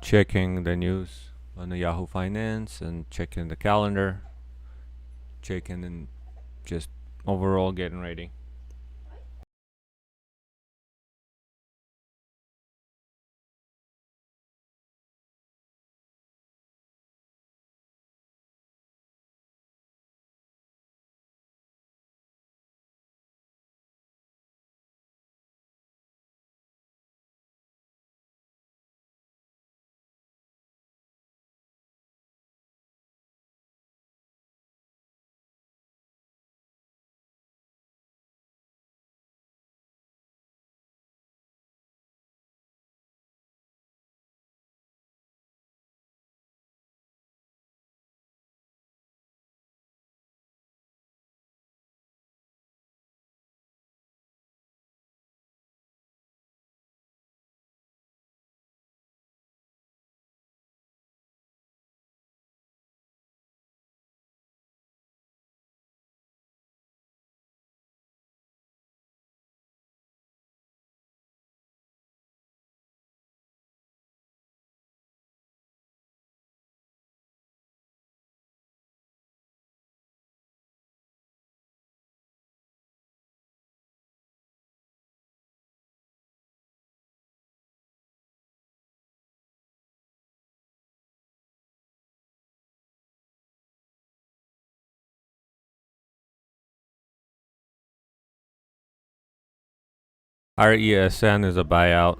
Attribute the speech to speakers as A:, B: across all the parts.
A: checking the news on the Yahoo Finance and checking the calendar, checking and just overall getting ready. RESN is a buyout.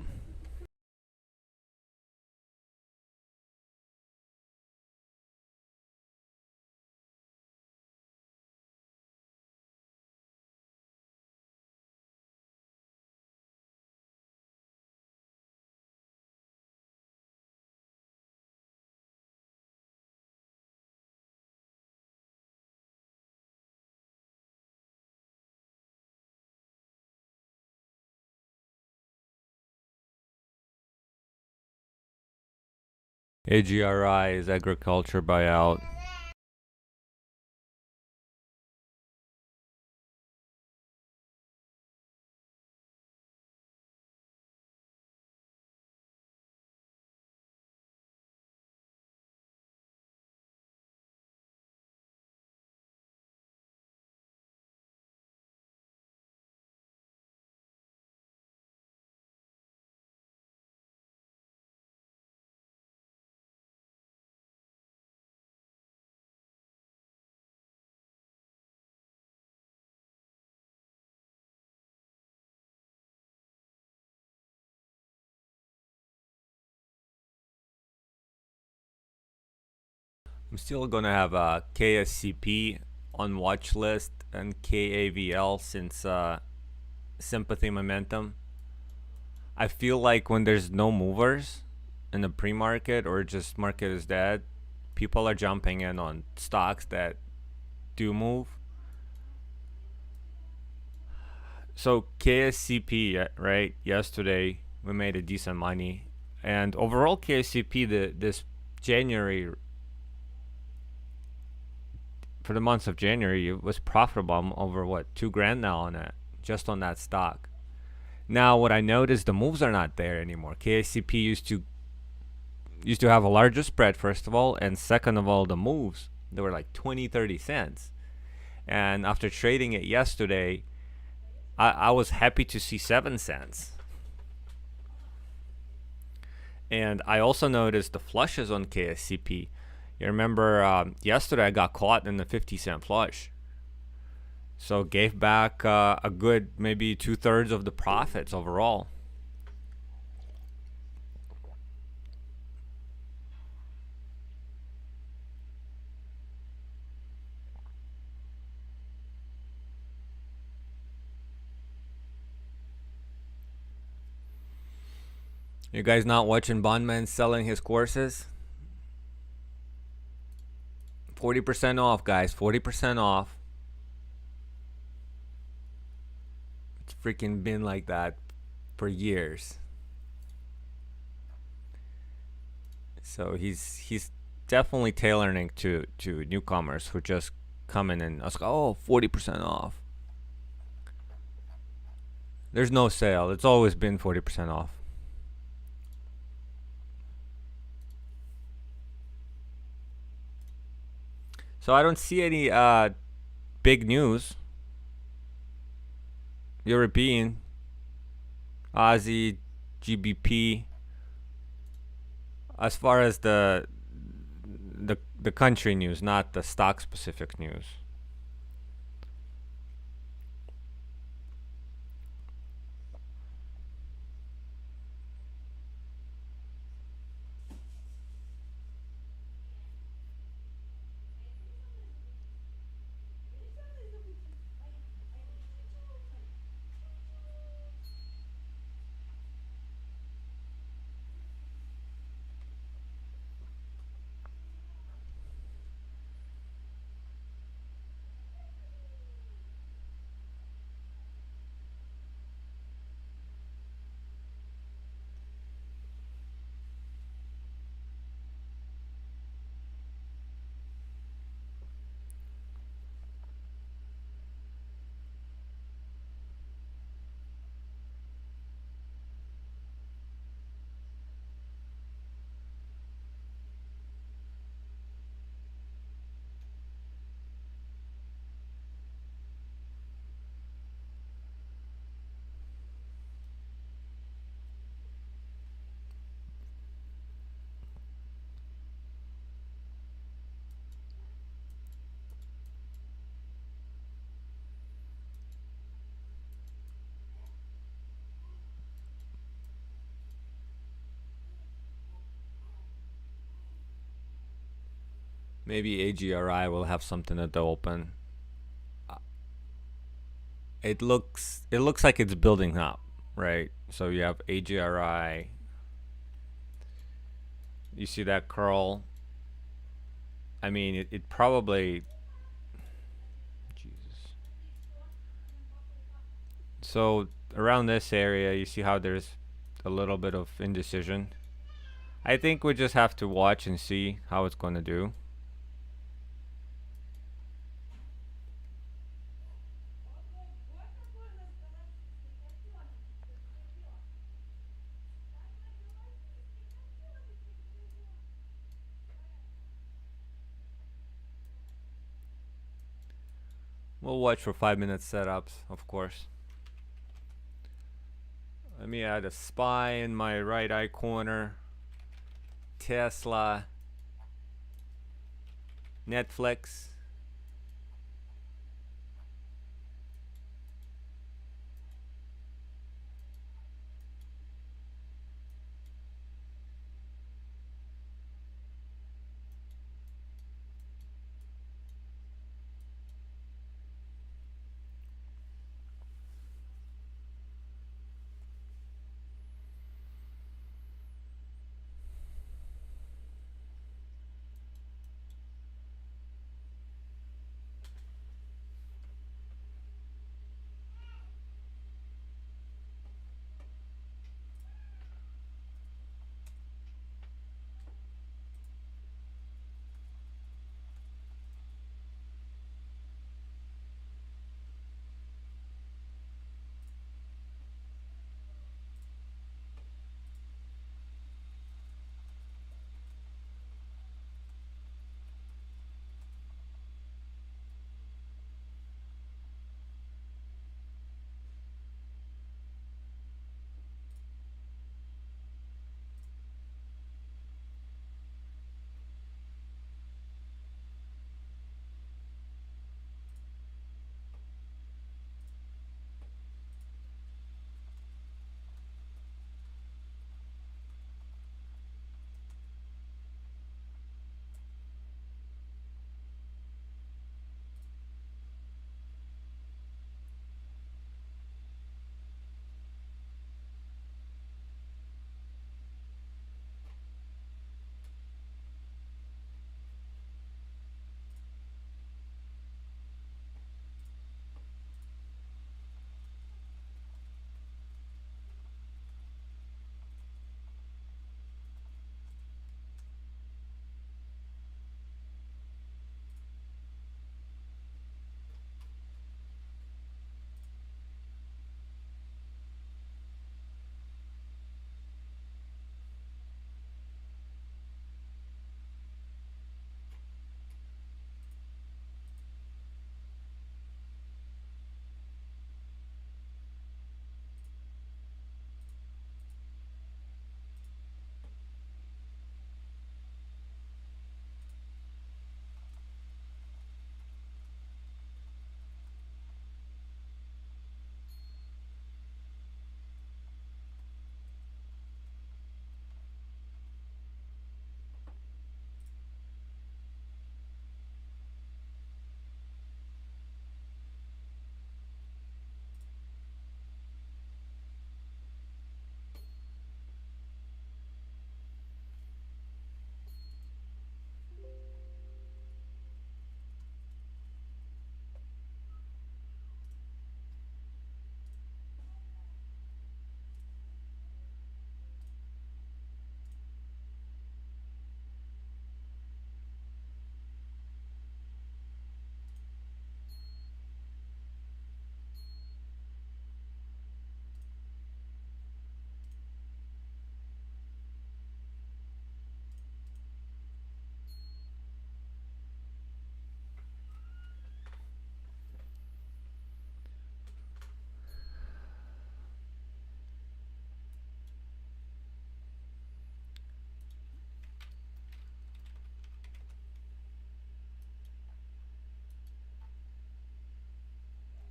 A: AGRI is agriculture buyout. I'm still gonna have a KSCP on watch list and KAVL since sympathy momentum. I feel like when there's no movers in the pre-market or just market is dead, people are jumping in on stocks that do move. So KSCP, right? Yesterday we made a decent money, and overall KSCP this January, for the months of January, it was profitable. I'm over what, 2 grand now on it, just on that stock. Now what I noticed, the moves are not there anymore. KSCP used to have a larger spread, first of all, and second of all, the moves, they were like 20-30 cents. And after trading it yesterday, I was happy to see 7 cents. And I also noticed the flushes on KSCP. You remember yesterday I got caught in the 50-cent flush. So gave back a good maybe 2/3 of the profits overall. You guys not watching Bondman selling his courses? 40% off, guys. 40% off. It's freaking been like that for years. So he's definitely tailoring to newcomers who just come in and ask, oh, 40% off. There's no sale. It's always been 40% off. So I don't see any big news. European, Aussie, GBP. As far as the country news, not the stock specific news. Maybe AGRI will have something at the open. It looks like it's building up, right? So you have AGRI. You see that curl? I mean, it probably. Jesus. So around this area, you see how there's a little bit of indecision. I think we just have to watch and see how it's going to do. We'll watch for 5 minute setups, of course. Let me add a SPY in my right eye corner. Tesla. Netflix.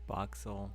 A: Voxel.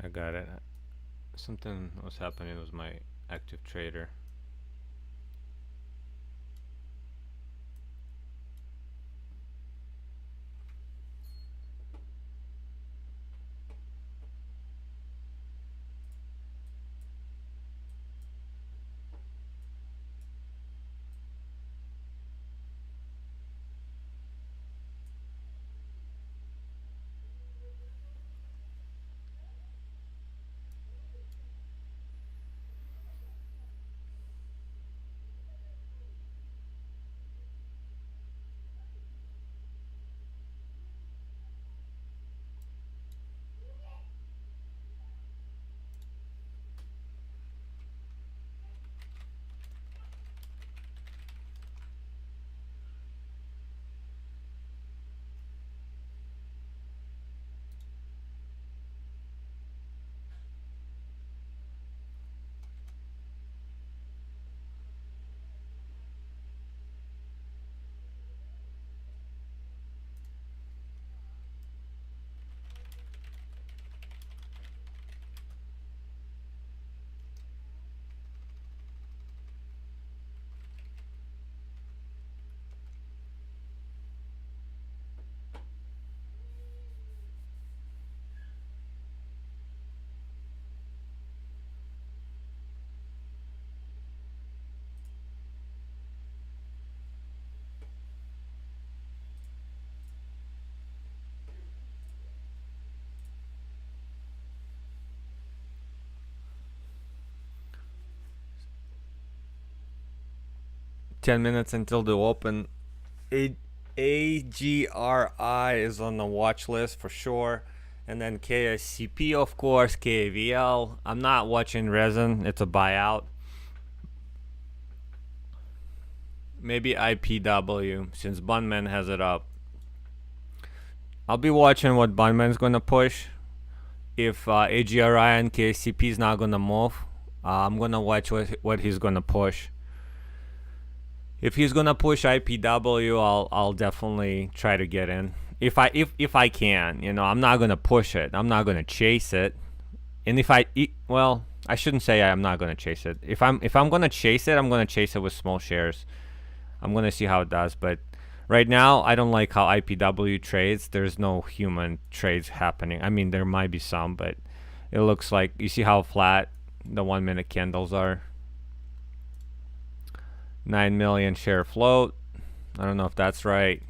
A: I got it. Something was happening with my active trader. Ten minutes until the open. Eight AGRI is on the watch list for sure. And then KSCP, of course, KAVL. I'm not watching resin. It's a buyout. Maybe IPW since Bunman has it up. I'll be watching what Bunman's going to push. If AGRI and KSCP is not going to move, I'm going to watch what he's going to push. If he's going to push IPW, I'll definitely try to get in. If I can, you know, I'm not going to push it. I'm not going to chase it. And if I shouldn't say I'm not going to chase it. If I'm going to chase it, I'm going to chase it with small shares. I'm going to see how it does, but right now I don't like how IPW trades. There's no human trades happening. I mean, there might be some, but it looks like, you see how flat the 1 minute candles are. 9 million share float. I don't know if that's right.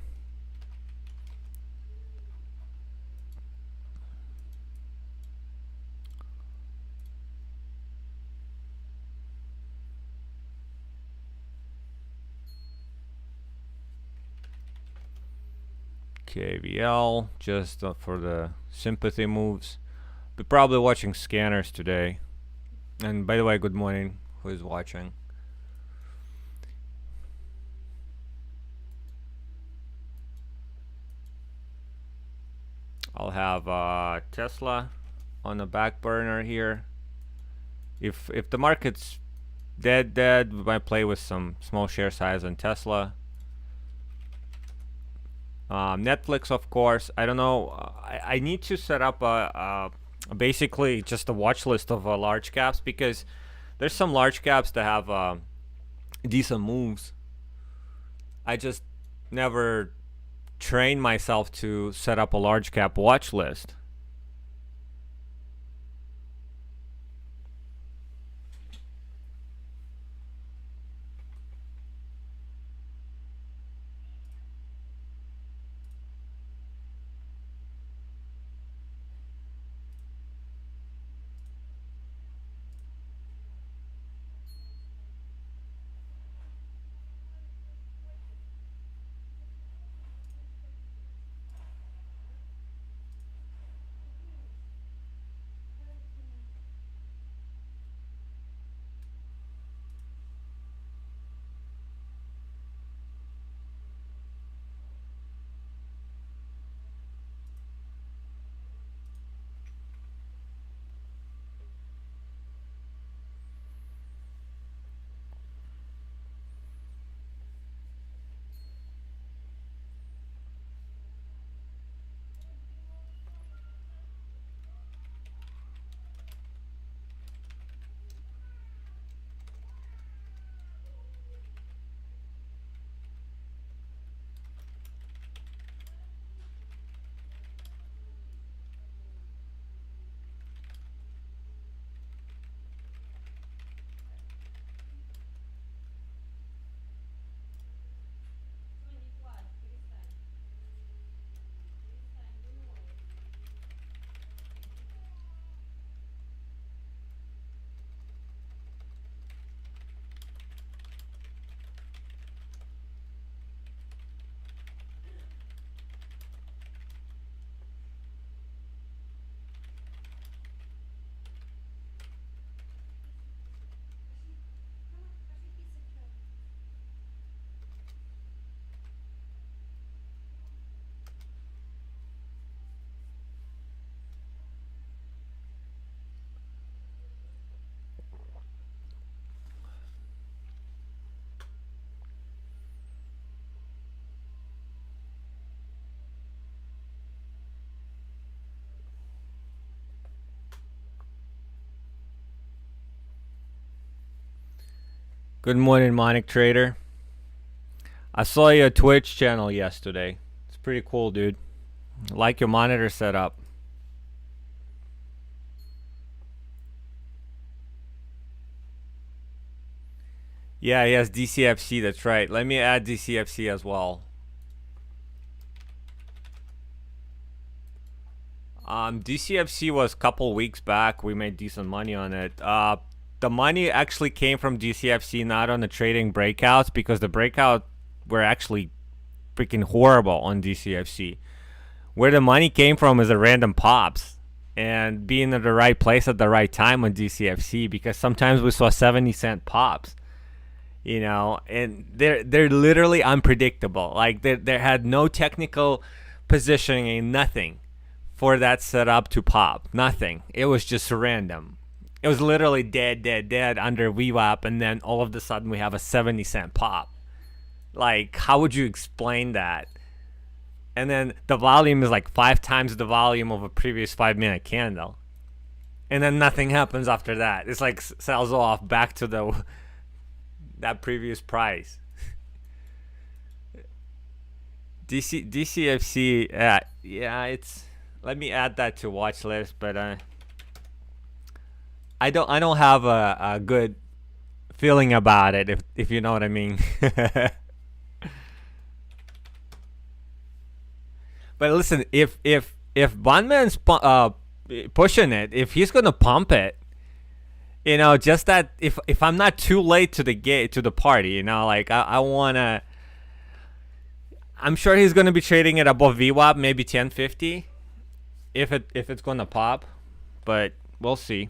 A: KVL, just for the sympathy moves. But probably watching scanners today. And by the way, good morning, who is watching. I'll have Tesla on the back burner here. If the market's dead, we might play with some small share size on Tesla. Netflix, of course. I don't know. I need to set up basically just a watch list of large caps, because there's some large caps that have decent moves. I just never trained myself to set up a large cap watch list. Good morning, Monic Trader. I saw your Twitch channel yesterday. It's pretty cool, dude. I like your monitor setup. Yeah, he has DCFC, that's right. Let me add DCFC as well. DCFC was a couple weeks back. We made decent money on it. The money actually came from DCFC, not on the trading breakouts, because the breakout were actually freaking horrible on DCFC. Where the money came from is a random pops and being at the right place at the right time on DCFC, because sometimes we saw 70-cent pops, and they're literally unpredictable. Like they had no technical positioning, nothing for that setup to pop. Nothing. It was just random. It was literally dead under VWAP, and then all of a sudden we have a 70-cent pop. Like, how would you explain that? And then the volume is like 5 times the volume of a previous 5-minute candle. And then nothing happens after that. It's like sells off back to that previous price. DCFC, yeah, it's. Let me add that to watch list, but I don't have a good feeling about it, if you know what I mean. But listen, if Bondman's pushing it, if he's gonna pump it, just that if I'm not too late to the party, like I wanna. I'm sure he's gonna be trading it above VWAP, maybe 1050, if it's gonna pop, but we'll see.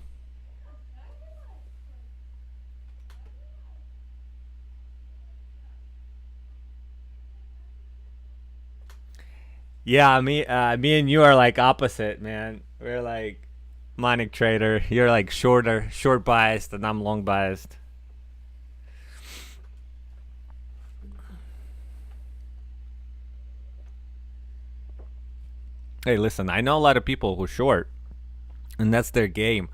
A: Yeah, me and you are like opposite, man. We're like Monic trader. You're like short biased, and I'm long biased. Hey, listen, I know a lot of people who short, and that's their game.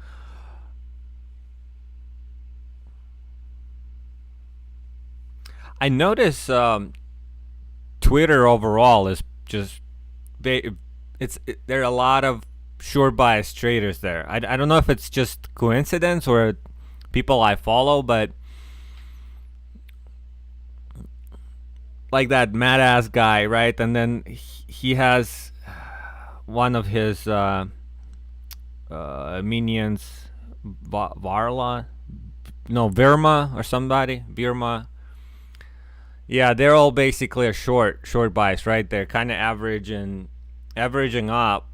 A: I notice Twitter overall is just there are a lot of short bias traders there. I don't know if it's just coincidence or people I follow, but like that mad ass guy, right? And then he has one of his minions, Varla, no, Virma or somebody, Virma. Yeah, they're all basically a short bias, right? They're kind of averaging up,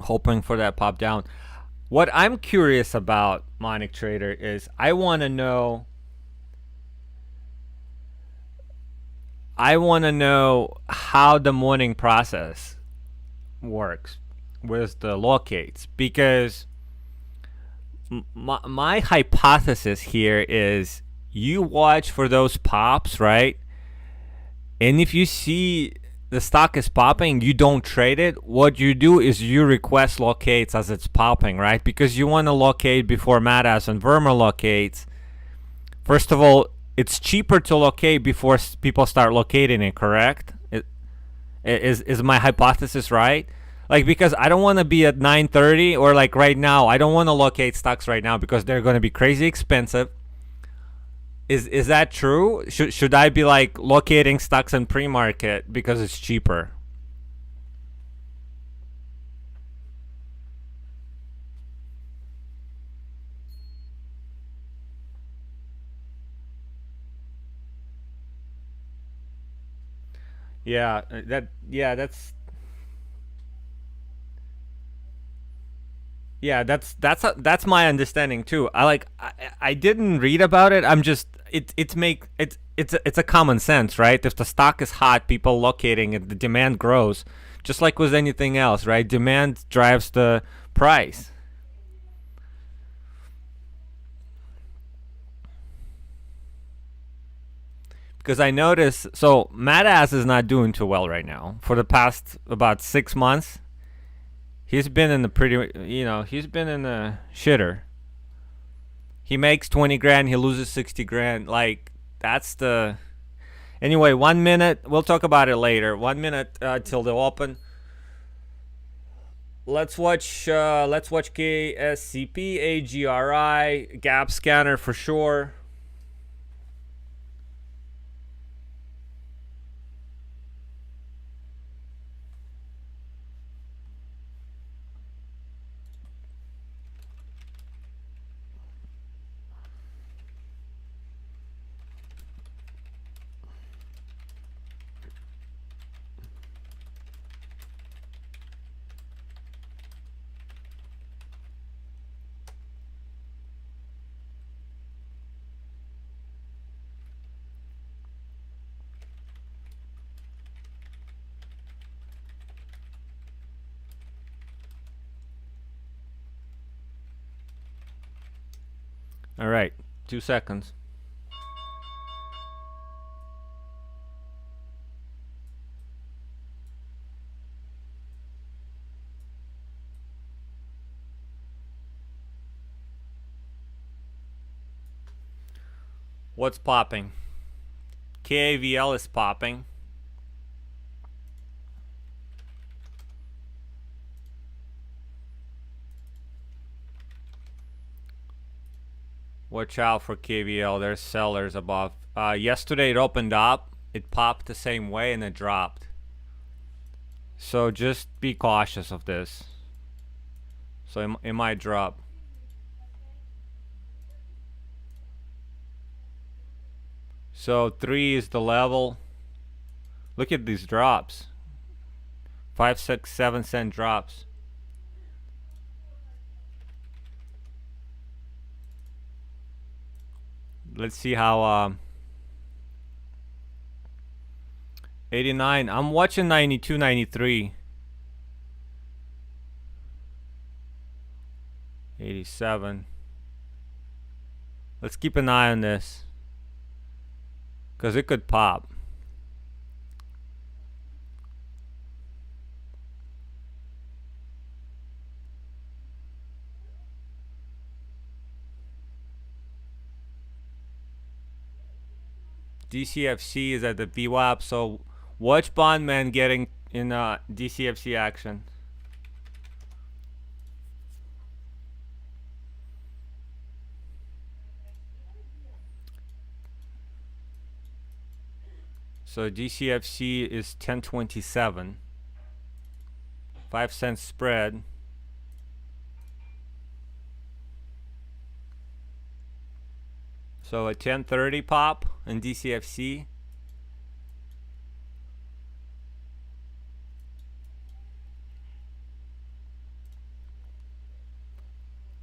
A: hoping for that pop down. What I'm curious about, Monic Trader, is I want to know how the morning process works with the locates, because my hypothesis here is you watch for those pops, right? And if you see the stock is popping, you don't trade it. What you do is you request locates as it's popping, right? Because you want to locate before Madass and Verma locates. First of all, it's cheaper to locate before people start locating it, correct? Is my hypothesis right? Like, because I don't want to be at 9:30 or like right now. I don't want to locate stocks right now because they're going to be crazy expensive. Is that true? Should I be like locating stocks in pre-market because it's cheaper? Yeah, that's my understanding too. I didn't read about it. I'm just it's a common sense, right? If the stock is hot, people locating it, the demand grows, just like with anything else, right? Demand drives the price. Because I notice, so Madass is not doing too well right now. For the past about 6 months, he's been in the he's been in the shitter. He makes 20 grand, he loses 60 grand. Like, that's the. Anyway, 1 minute. We'll talk about it later. 1 minute till the open. Let's watch KSCP, AGRI, gap scanner for sure. All right, 2 seconds. What's popping? KAVL is popping. Watch out for KVL. There's sellers above. Yesterday it opened up. It popped the same way and it dropped. So just be cautious of this. So it might drop. So 3 is the level. Look at these drops. 5, 6, 7 cent drops. Let's see how 89. I'm watching 92, 93. 87. Let's keep an eye on this, because it could pop. DCFC is at the VWAP, so watch Bondman getting in DCFC action. So DCFC is 1027. 5 cent spread. So a 1030 pop in DCFC.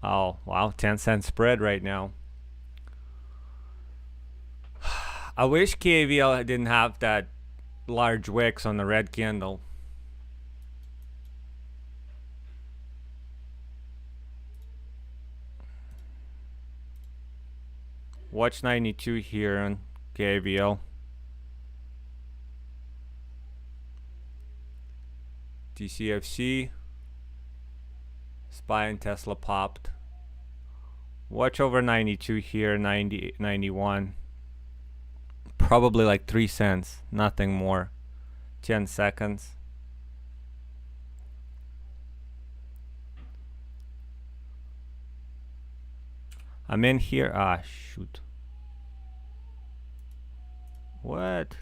A: Oh, wow, 10 cent spread right now. I wish KAVL didn't have that large wicks on the red candle. Watch 92 here on KAVL. DCFC. SPY and Tesla popped. Watch over 92 here, 90, 91. Probably like 3 cents, nothing more. 10 seconds. I'm in here. Ah, shoot. What?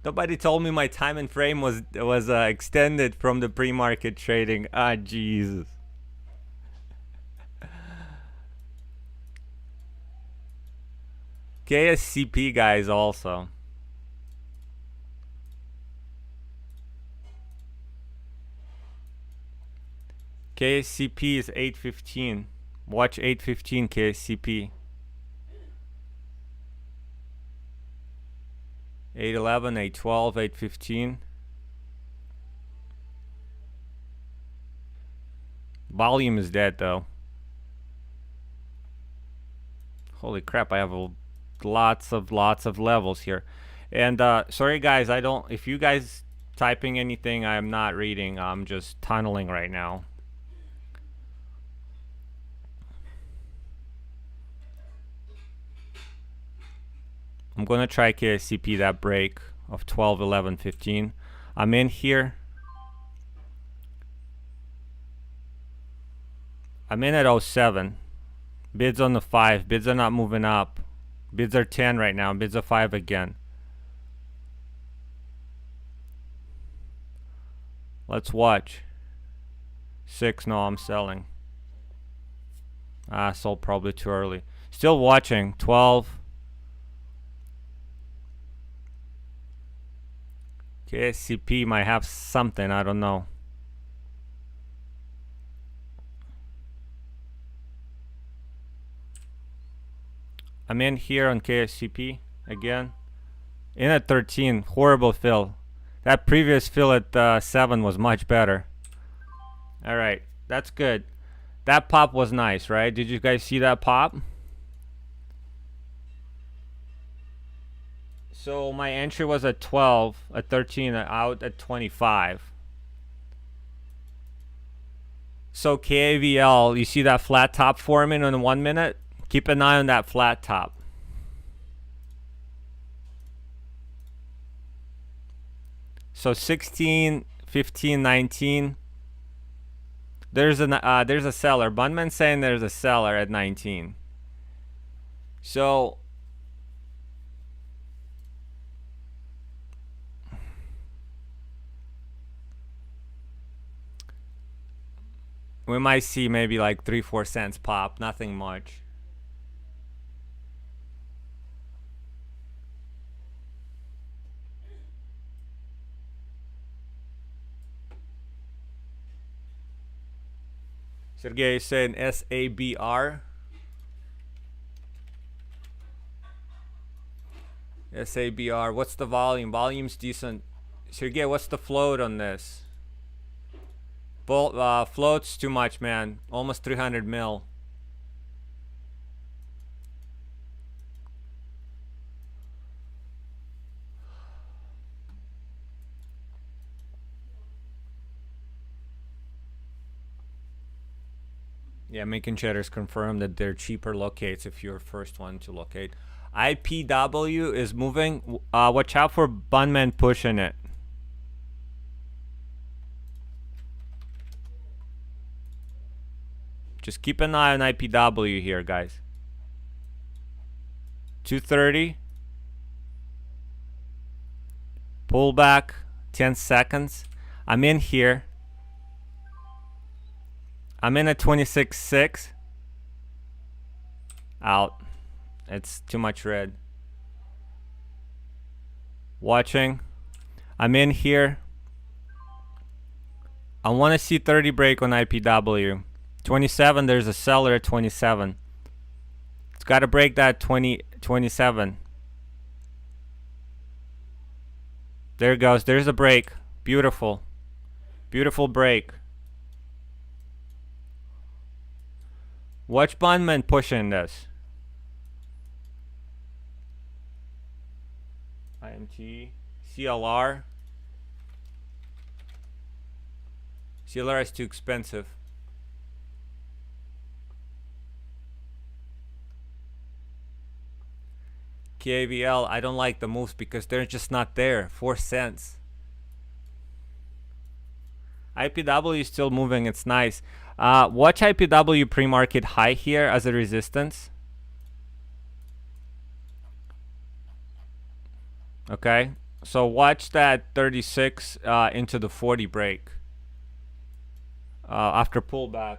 A: Nobody told me my time and frame was extended from the pre-market trading. Ah, Jesus. KSCP guys also. KSCP is 815. Watch 815 KSCP. 811, 812, 815. Volume is dead though. Holy crap, I have lots of levels here. And sorry guys, if you guys typing anything, I'm not reading. I'm just tunneling right now. I'm gonna try KSCP, that break of 12, 11, 15. I'm in here. I'm in at 07. Bids on the 5. Bids are not moving up. Bids are 10 right now. Bids are 5 again. Let's watch. 6. No, I'm selling. Sold probably too early. Still watching. 12. KSCP might have something. I don't know. I'm in here on KSCP again. In at 13. Horrible fill. That previous fill at 7 was much better. Alright, that's good. That pop was nice, right? Did you guys see that pop? So my entry was at 12, at 13, out at 25. So KAVL, you see that flat top forming in 1 minute? Keep an eye on that flat top. So 16, 15, 19. There's a seller. Bunman saying there's a seller at 19. So we might see maybe like 3-4 cents pop, nothing much. Sergey is saying SABR. SABR. What's the volume? Volume's decent. Sergey, what's the float on this? Float's too much, man. Almost 300 mil. Yeah, making cheddars confirm that they're cheaper locates if you're first one to locate. IPW is moving. Watch out for Bunman pushing it. Just keep an eye on IPW here, guys. 230. Pull back 10 seconds. I'm in here. I'm in at 26.6. Out. It's too much red. Watching. I'm in here. I want to see 30 break on IPW. 27, there's a seller at 27. It's got to break that 27. There it goes. There's a break. Beautiful. Beautiful break. Watch Bunman pushing this. IMT. CLR. CLR is too expensive. KAVL, I don't like the moves because they're just not there. 4 cents. IPW is still moving. It's nice. Watch IPW pre-market high here as a resistance. Okay. So watch that 36 into the 40 break. After pullback.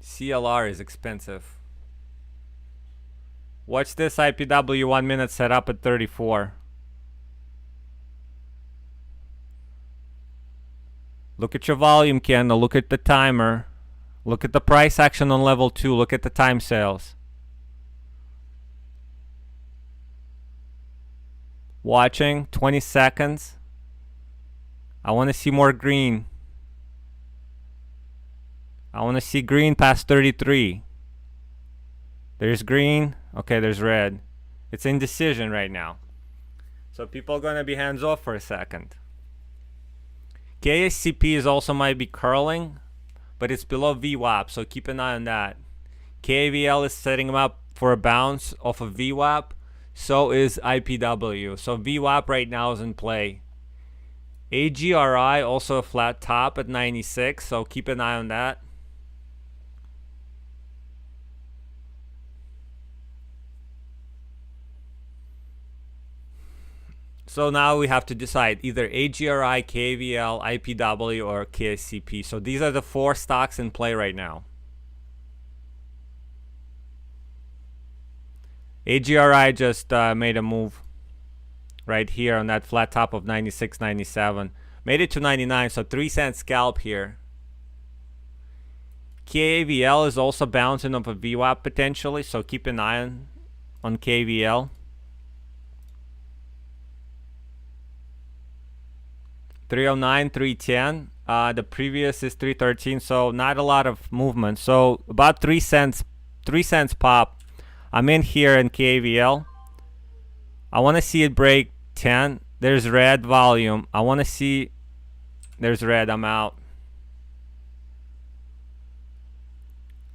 A: CLR is expensive. Watch this IPW 1 minute set up at 34. Look at your volume candle. Look at the timer. Look at the price action on level 2. Look at the time sales. Watching 20 seconds. I want to see more green. I want to see green past 33. There's green. Okay, there's red. It's indecision right now. So people are going to be hands off for a second. KSCP is also might be curling, but it's below VWAP, so keep an eye on that. KAVL is setting them up for a bounce off of VWAP. So is IPW. So VWAP right now is in play. AGRI also a flat top at 96, so keep an eye on that. So now we have to decide either AGRI, KVL, IPW, or KSCP. So these are the 4 stocks in play right now. AGRI just made a move right here on that flat top of 96.97. Made it to 99, so 3 cent scalp here. KVL is also bouncing off a VWAP potentially, so keep an eye on KVL. 309, 310. The previous is 313, so not a lot of movement. So about 3 cents pop. I'm in here in KVL. I want to see it break 10. There's red volume. I want to see. There's red. I'm out.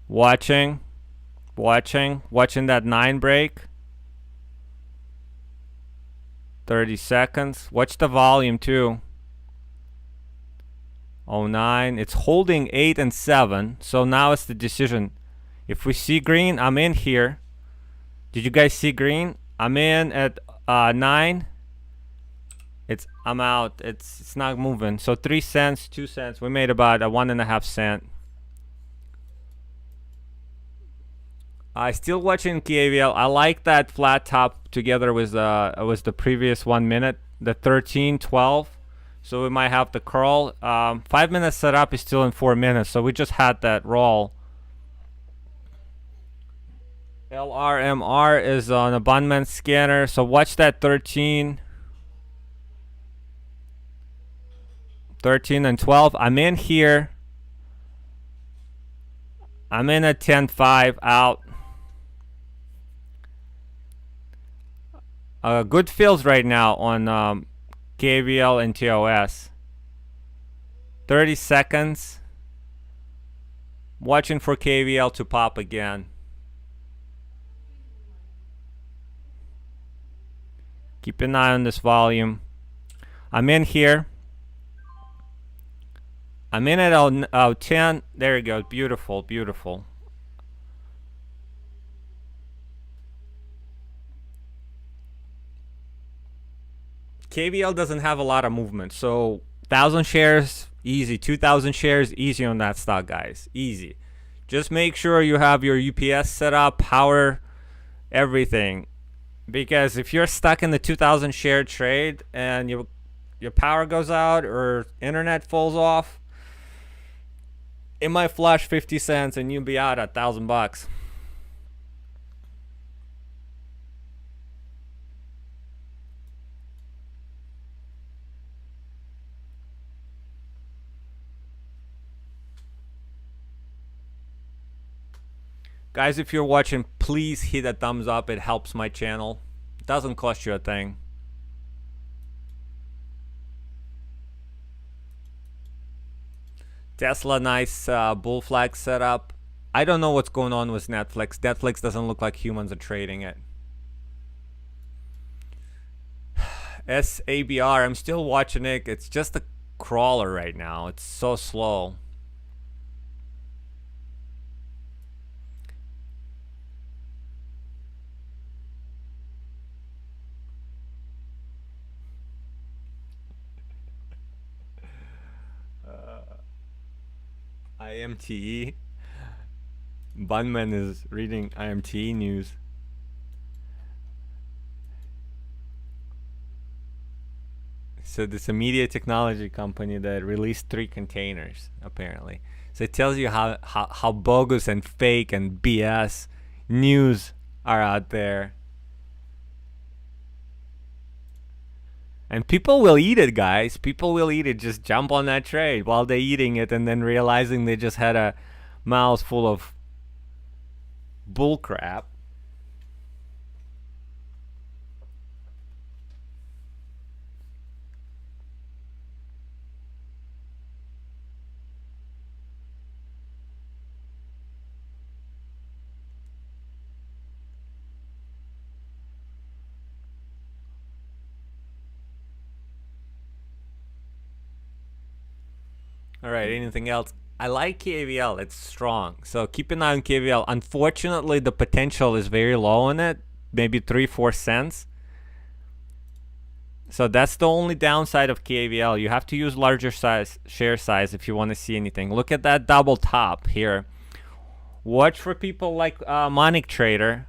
A: Watching that 9 break. 30 seconds. Watch the volume too. 09. It's holding 8 and 7. So now it's the decision. If we see green, I'm in here. Did you guys see green? I'm in at 9. I'm out. It's not moving. So 3 cents, 2 cents. We made about a 1.5 cent. Still watching KVL. I like that flat top together with the previous 1 minute, the 13-12. So we might have the curl. 5 minutes setup is still in 4 minutes. So we just had that roll. LRMR is on abundance scanner. So watch that 13 and 12. I'm in here. I'm in at 10.5 out. Good fills right now on KVL and TOS. 30 seconds. Watching for KVL to pop again. Keep an eye on this volume. I'm in here. I'm in at 10. There you go. Beautiful, beautiful. KVL doesn't have a lot of movement, so 1,000 shares easy, 2,000 shares easy on that stock, guys. Easy. Just make sure you have your UPS set up, power, everything, because if you're stuck in the 2,000 share trade and your power goes out or internet falls off, it might flash 50 cents and you'll be out at $1,000. Guys, if you're watching, please hit a thumbs up. It helps my channel. It doesn't cost you a thing. Tesla, nice bull flag setup. I don't know what's going on with Netflix. Netflix doesn't look like humans are trading it. SABR, I'm still watching it. It's just a crawler right now. It's so slow. IMTE. Bunman is reading IMTE news. So this is a media technology company that released 3 containers, apparently. So it tells you how bogus and fake and BS news are out there. And people will eat it, guys. People will eat it. Just jump on that trade while they're eating it and then realizing they just had a mouth full of bull crap. All right, anything else? I like KVL. It's strong. So keep an eye on KVL. Unfortunately, the potential is very low in it. Maybe 3-4 cents. So that's the only downside of KVL. You have to use larger share size if you want to see anything. Look at that double top here. Watch for people like Monic Trader.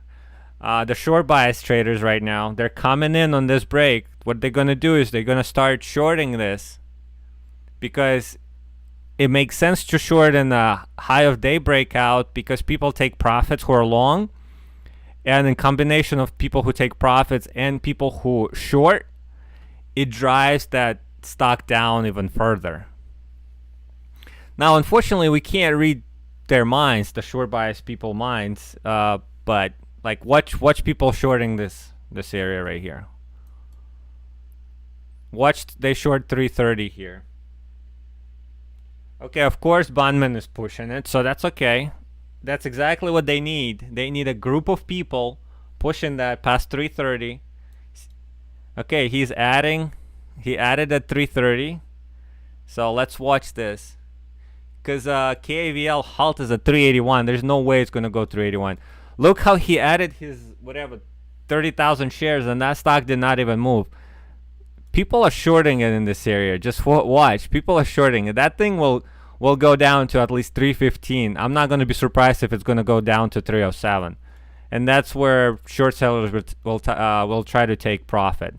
A: The short bias traders right now. They're coming in on this break. What they're going to do is they're going to start shorting this. Because it makes sense to short in the high of day breakout because people take profits who are long. And in combination of people who take profits and people who short, it drives that stock down even further. Now, unfortunately, we can't read their minds, the short bias people minds. But like, watch people shorting this area right here. Watch they short 330 here. Okay, of course Bondman is pushing it, so that's okay. That's exactly what they need. They need a group of people pushing that past 330. Okay, he added at 330. So let's watch this. Because KAVL halt is at 381. There's no way it's going to go 381. Look how he added his, whatever, 30,000 shares, and that stock did not even move. People are shorting it in this area. Just watch. People are shorting it. That thing will go down to at least 315. I'm not going to be surprised if it's going to go down to 307. And that's where short sellers will try to take profit.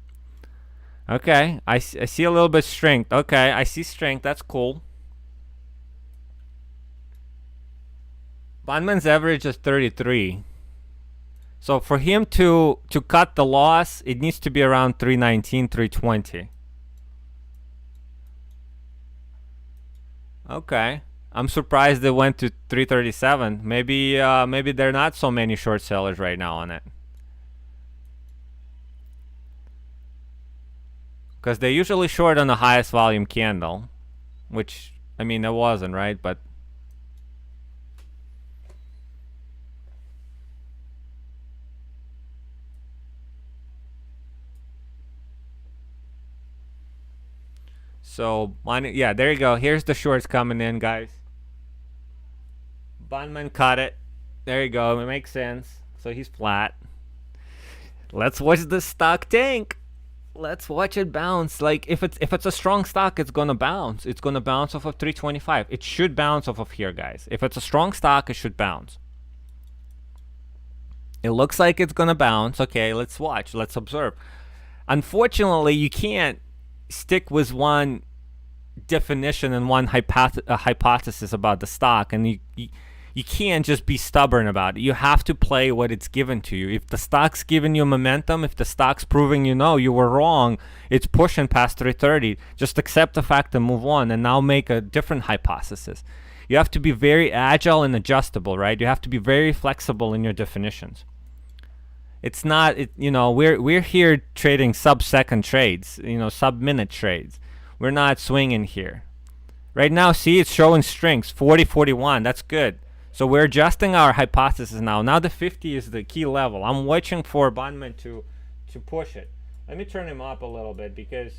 A: Okay, I see a little bit strength. Okay, I see strength. That's cool. Bondman's average is 33. So for him to cut the loss, it needs to be around 319, 320. Okay. I'm surprised it went to 337. Maybe there are not so many short sellers right now on it. Because they usually short on the highest volume candle. Which, I mean, it wasn't, right? But so, yeah, there you go. Here's the shorts coming in, guys. Bondman cut it. There you go. It makes sense. So he's flat. Let's watch the stock tank. Let's watch it bounce. Like, if it's a strong stock, it's gonna bounce. It's gonna bounce off of 325. It should bounce off of here, guys. If it's a strong stock, it should bounce. It looks like it's gonna bounce. Okay, let's watch. Let's observe. Unfortunately, you can't stick with one definition and one hypothesis about the stock, and you can't just be stubborn about it. You have to play what it's given to you. If the stock's giving you momentum, if the stock's proving you were wrong, it's pushing past 330, just accept the fact and move on, and now make a different hypothesis. You have to be very agile and adjustable, right? You have to be very flexible in your definitions. It's not, we're here trading sub-second trades, sub-minute trades. We're not swinging here. Right now, see, it's showing strengths, 40, 41. That's good. So we're adjusting our hypothesis now. Now the 50 is the key level. I'm watching for Bondman to push it. Let me turn him up a little bit because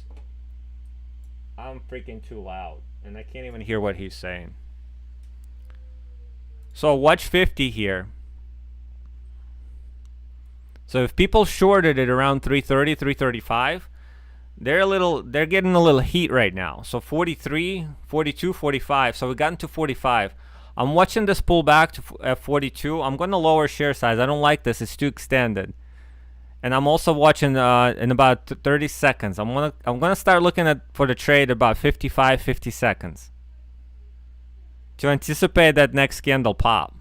A: I'm freaking too loud and I can't even hear what he's saying. So watch 50 here. So if people shorted it around 330, 335, they're getting a little heat right now. So 43, 42, 45. So we got into 45. I'm watching this pull back to 42. I'm going to lower share size. I don't like this. It's too extended. And I'm also watching in about 30 seconds. I'm gonna start looking for the trade about 55, 50 seconds to anticipate that next candle pop.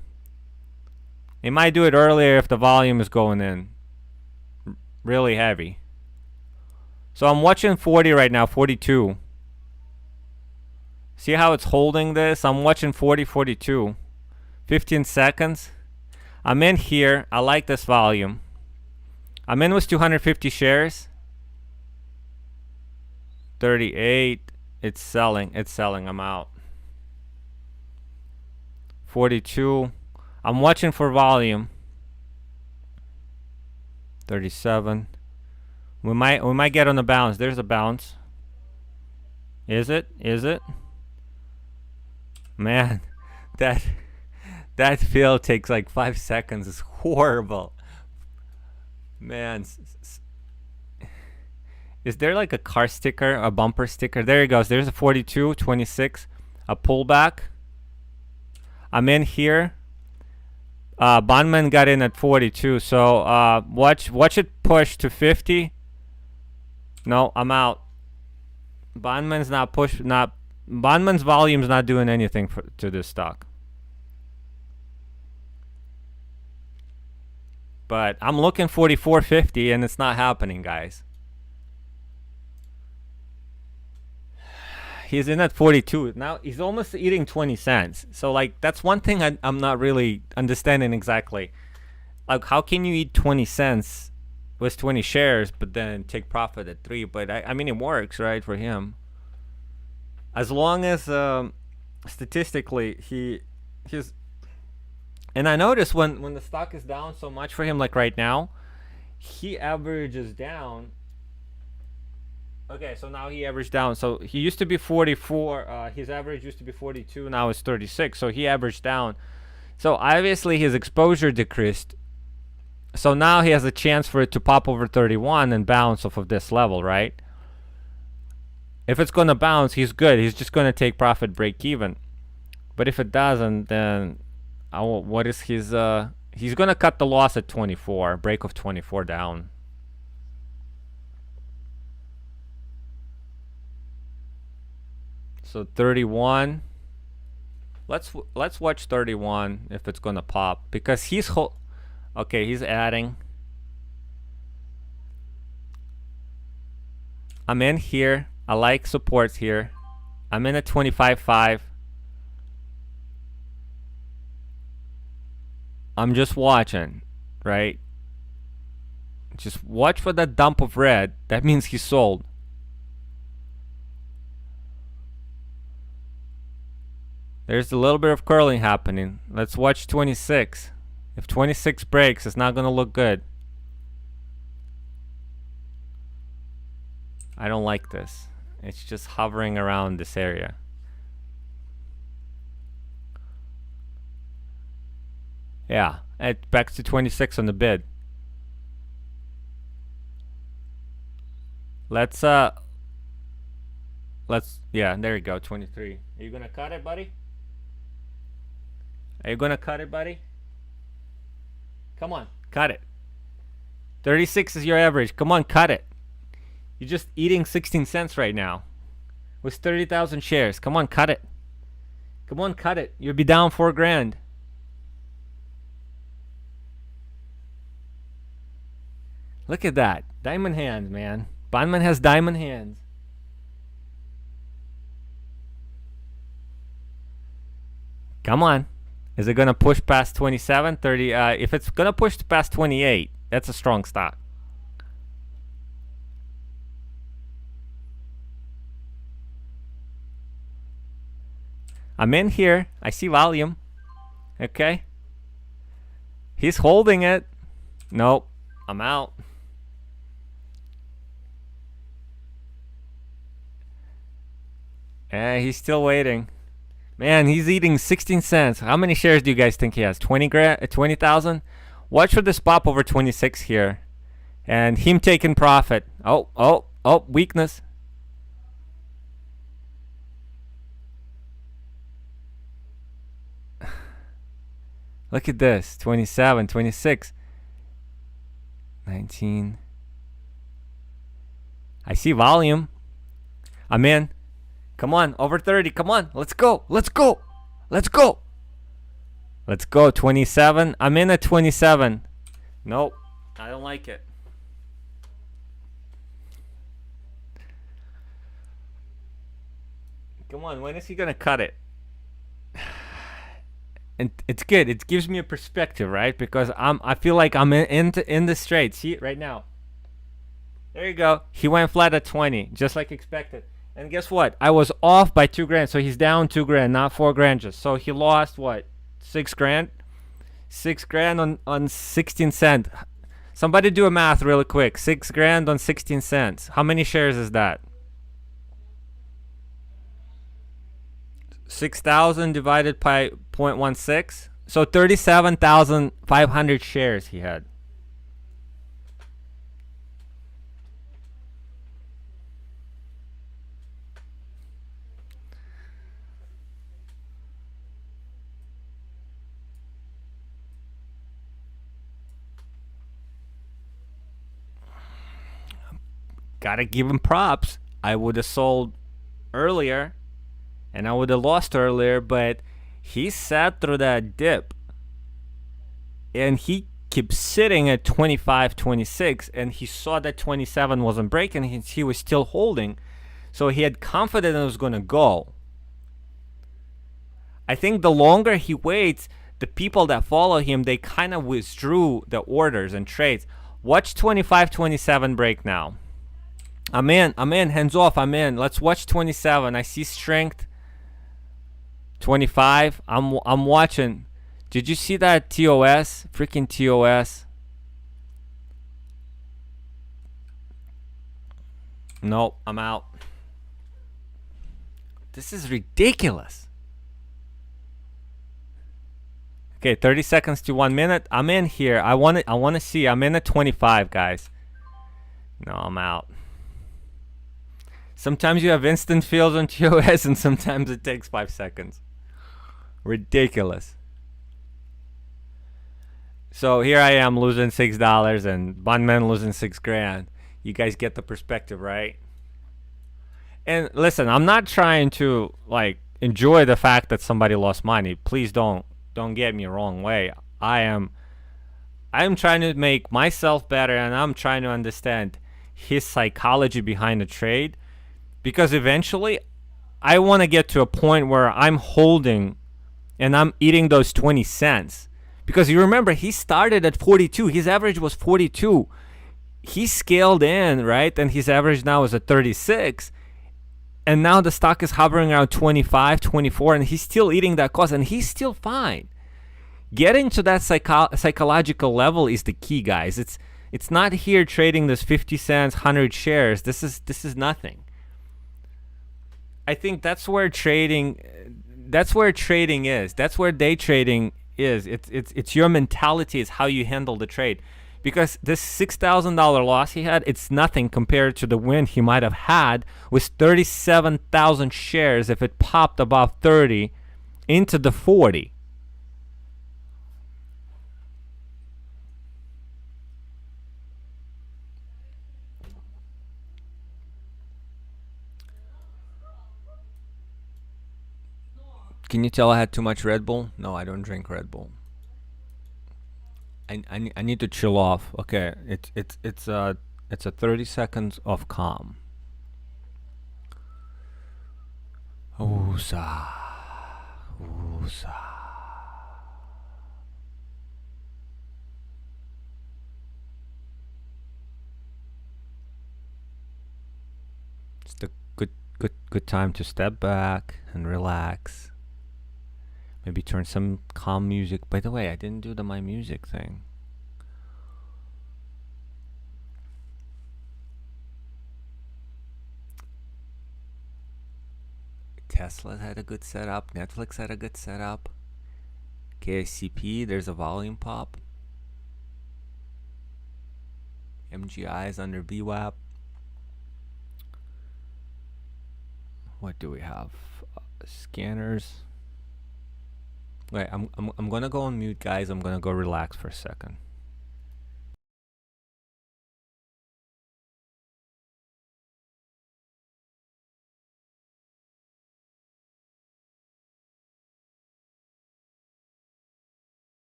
A: It might do it earlier if the volume is going in really heavy. So I'm watching 40 right now, 42. See how it's holding this? I'm watching 40, 42. 15 seconds. I'm in here. I like this volume. I'm in with 250 shares. 38. It's selling. It's selling. I'm out. 42. I'm watching for volume. 37. We might get on the bounce. There's a bounce. Is it? Is it? Man, that fill takes like 5 seconds. It's horrible. Man, is there like a car sticker, a bumper sticker? There it goes. There's a 42, 26, a pullback. I'm in here. Bondman got in at 42, so watch it push to 50. No, I'm out. Bondman's volume's not doing anything to this stock. But I'm looking 44.50 and it's not happening, guys. he's in at 42 now. He's almost eating 20 cents. So like that's one thing I'm not really understanding exactly. Like how can you eat 20 cents with 20 shares but then take profit at 3? But I mean it works, right, for him, as long as statistically he's. And I notice when the stock is down so much for him, like right now, he averages down. Okay, so now he averaged down. So he used to be 44. His average used to be 42. Now it's 36. So he averaged down. So obviously his exposure decreased. So now he has a chance for it to pop over 31 and bounce off of this level, right? If it's going to bounce, he's good. He's just going to take profit break even. But if it doesn't, then what is his... he's going to cut the loss at 24. Break of 24 down. So 31. Let's watch 31 if it's going to pop. Because he's... Okay, he's adding. I'm in here. I like supports here. I'm in at 25.5. I'm just watching, right? Just watch for that dump of red. That means he sold. There's a little bit of curling happening. Let's watch 26. If 26 breaks, it's not going to look good. I don't like this. It's just hovering around this area. Yeah, it back to 26 on the bid. Let's yeah, there you go, 23. Are you gonna cut it, buddy? Are you gonna cut it, buddy? Come on, cut it. 36 is your average. Come on, cut it. You're just eating 16 cents right now with 30,000 shares. Come on, cut it. Come on, cut it. You'll be down 4 grand. Look at that. Diamond hands, man. Bondman has diamond hands. Come on. Is it going to push past 27, 30? If it's going to push past 28, that's a strong stock. I'm in here. I see volume. Okay. He's holding it. Nope. I'm out. He's still waiting. Man, he's eating 16 cents. How many shares do you guys think he has? 20,000? Watch for this pop over 26 here. And him taking profit. Oh, weakness. Look at this. 27, 26. 19. I see volume. I'm in. Come on, over 30. Come on, let's go. Let's go. Let's go. Let's go. 27. I'm in at 27. Nope, I don't like it. Come on, when is he gonna cut it? And it's good. It gives me a perspective, right? Because I feel like I'm in the straight. See it right now. There you go. He went flat at 20, just like expected. And guess what? I was off by 2 grand. So he's down 2 grand, not 4 grand just. So he lost what? 6 grand? 6 grand on 16 cents. Somebody do a math really quick. 6 grand on 16 cents. How many shares is that? 6,000 divided by 0.16. So 37,500 shares he had. Gotta give him props. I would have sold earlier and I would have lost earlier, but he sat through that dip and he kept sitting at 25, 26, and he saw that 27 wasn't breaking. He was still holding. So he had confidence it was going to go. I think the longer he waits, the people that follow him, they kind of withdrew the orders and trades. Watch 25-27 break now. I'm in, hands off, I'm in. Let's watch 27. I see strength. 25. I'm watching. Did you see that TOS? Freaking TOS. Nope, I'm out. This is ridiculous. Okay, 30 seconds to 1 minute. I'm in here. I want to see. I'm in at 25, guys. No, I'm out. Sometimes you have instant fills on TOS and sometimes it takes 5 seconds. Ridiculous. So here I am losing $6 and Bondman losing $6,000. You guys get the perspective, right? And listen, I'm not trying to like enjoy the fact that somebody lost money. Please don't get me wrong way. I'm trying to make myself better and I'm trying to understand his psychology behind the trade, because eventually I want to get to a point where I'm holding and I'm eating those 20 cents. Because you remember, he started at 42. His average was 42. He scaled in, right? And his average now is at 36. And now the stock is hovering around 25, 24, and he's still eating that cost, and he's still fine. Getting to that psychological level is the key, guys. It's not here trading this 50 cents, 100 shares. This is nothing. I think that's where trading is. That's where day trading is. It's your mentality, is how you handle the trade. Because this $6,000 loss he had, it's nothing compared to the win he might have had with 37,000 shares if it popped above 30 into the 40. Can you tell I had too much Red Bull? No, I don't drink Red Bull. I need to chill off. Okay, it's a 30 seconds of calm. Oosa. Oosa. It's the good time to step back and relax. Maybe turn some calm music. By the way, I didn't do the my music thing. Tesla had a good setup. Netflix had a good setup. KCP, there's a volume pop. MGI is under VWAP. What do we have? Scanners. Wait, I'm gonna go on mute, guys. I'm gonna go relax for a second.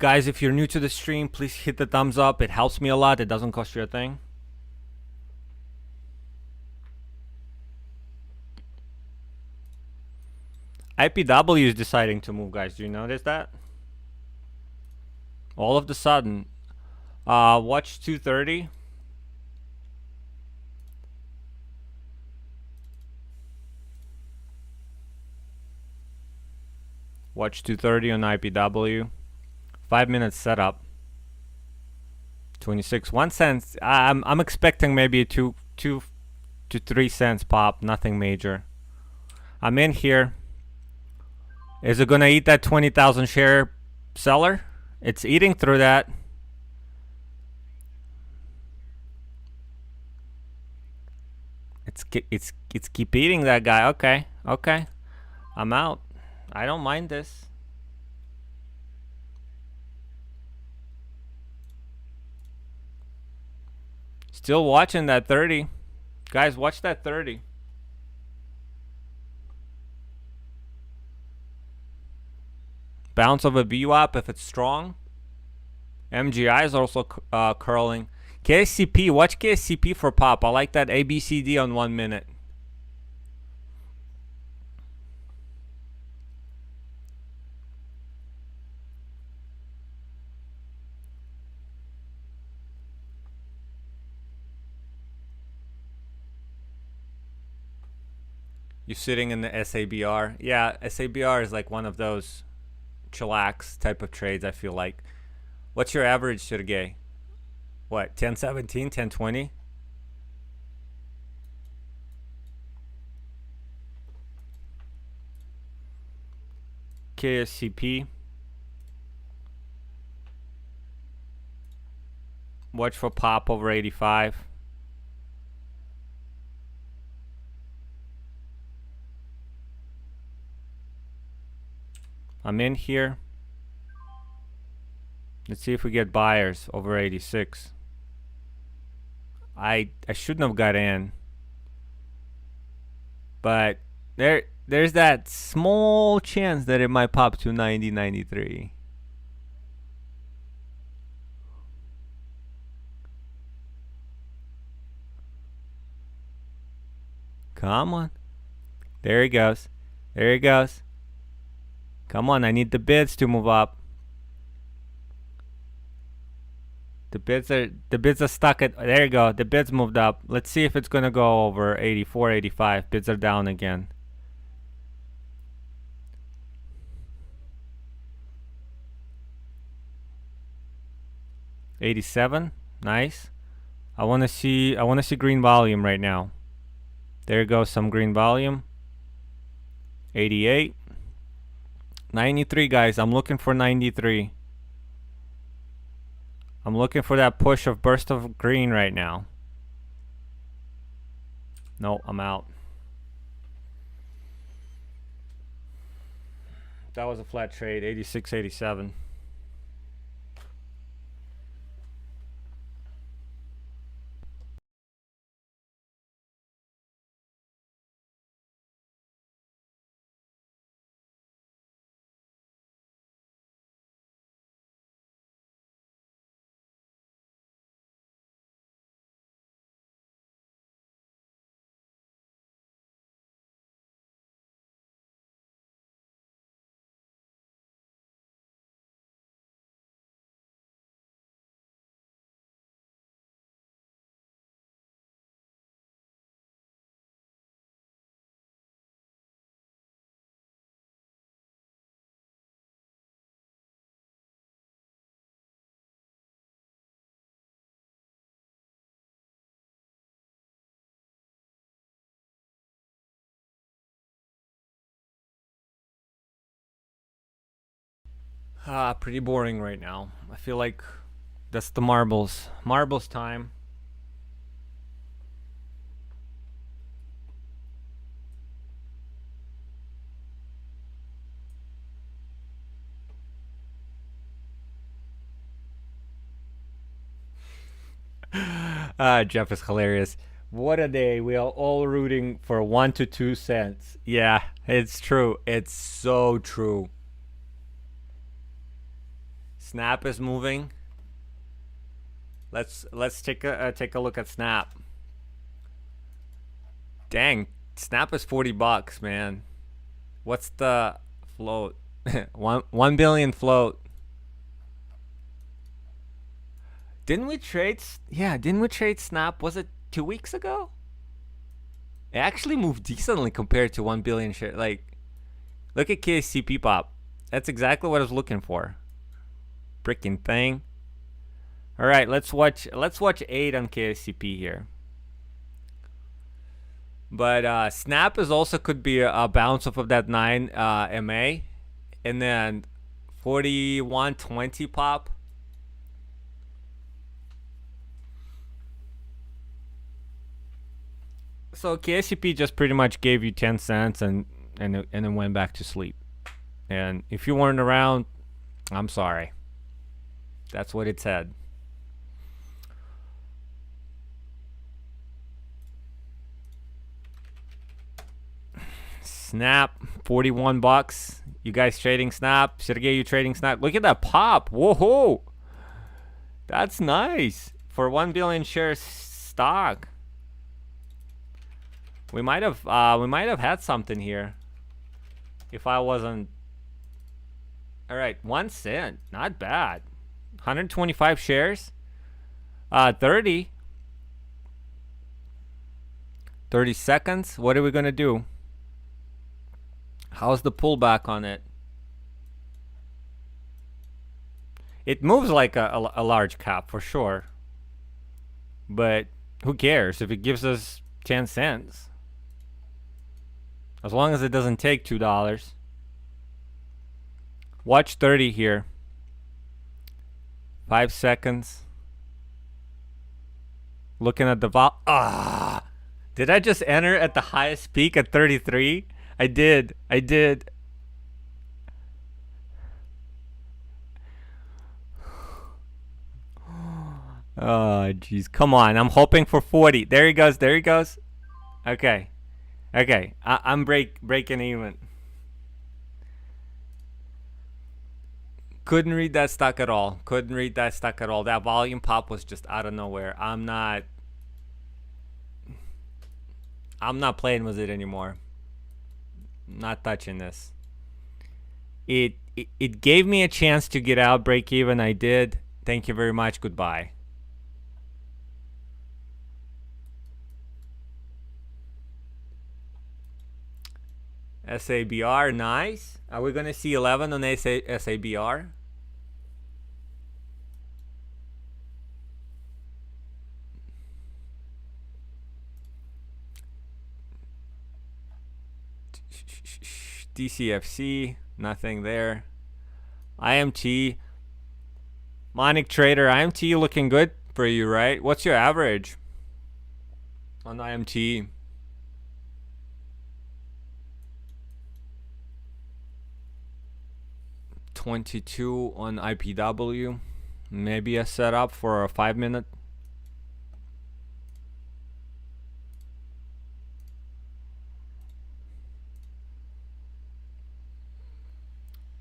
A: Guys, if you're new to the stream, please hit the thumbs up. It helps me a lot. It doesn't cost you a thing. IPW is deciding to move, guys. Do you notice that? All of the sudden. Watch 230. Watch 230 on IPW. 5 minutes setup. 26 1 cent. I'm expecting maybe 2 to 3 cents pop. Nothing major. I'm in here. Is it gonna eat that 20,000 share seller? It's eating through that. It's keep eating that guy. Okay. I'm out. I don't mind this. Still watching that 30. Guys, watch that 30. Bounce of a VWAP if it's strong. MGI is also curling. KSCP, watch KSCP for pop. I like that ABCD on 1 minute. You're sitting in the SABR. Yeah, SABR is like one of those chillax type of trades, I feel like. What's your average, Sergey? What, 1017, 1020? KSCP. Watch for pop over 85. I'm in here. Let's see if we get buyers over 86. I shouldn't have got in. But there's that small chance that it might pop to 90, 93. Come on. There he goes. There he goes. Come on, I need the bids to move up. The bids are stuck at, there you go. The bids moved up. Let's see if it's gonna go over 84, 85. Bids are down again. $87, nice. I wanna see green volume right now. There goes some green volume. 88. 93, guys. I'm looking for 93. I'm looking for that push of burst of green right now. No, I'm out. That was a flat trade. 86, 87. Pretty boring right now. I feel like that's the marbles. Marbles time. Jeff is hilarious. What a day. We are all rooting for 1 to 2 cents. Yeah, it's true. It's so true. Snap is moving. Let's take a look at Snap. Dang, Snap is $40, man. What's the float? 1 billion float. Didn't we trade? Yeah, didn't we trade Snap? Was it 2 weeks ago? It actually moved decently compared to 1 billion share. Like, look at KCP pop. That's exactly what I was looking for. Freaking thing. All right, let's watch 8 on KCP here. But Snap is also could be a bounce off of that 9 MA, and then 4120 pop. So KCP just pretty much gave you 10 cents and then went back to sleep. And if you weren't around, I'm sorry. That's what it said. Snap, $41. You guys trading Snap? Sergey, you trading Snap? Look at that pop. Whoa, that's nice for 1 billion share stock. We might have had something here if I wasn't. All right, 1 cent, not bad. 125 shares. 30 seconds. What are we gonna do? How's the pullback on it? It moves like a large cap for sure. But who cares if it gives us 10 cents? As long as it doesn't take $2. Watch 30 here. 5 seconds. Looking at the vol. Did I just enter at the highest peak at 33? I did. Oh, jeez. Come on. I'm hoping for 40. There he goes. Okay. I'm breaking even. Couldn't read that stock at all. That volume pop was just out of nowhere. I'm not playing with it anymore. Not touching this. It gave me a chance to get out, break even. I did. Thank you very much. Goodbye. SABR, nice. Are we gonna see 11 on SABR? DCFC, nothing there. IMT, Monic Trader, IMT looking good for you, right? What's your average on IMT? $22 on IPW. Maybe a setup for a 5-minute.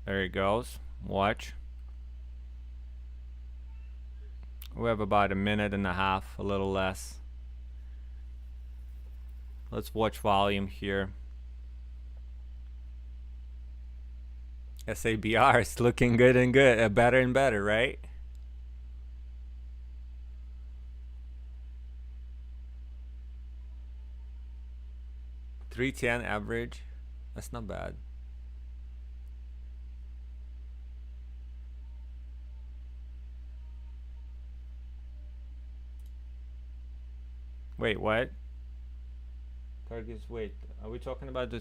A: There he goes. Watch. We have about a minute and a half, a little less. Let's watch volume here. SABR is looking good and good, better and better, right? $310 average. That's not bad. Wait, what? Targets. Wait, are we talking about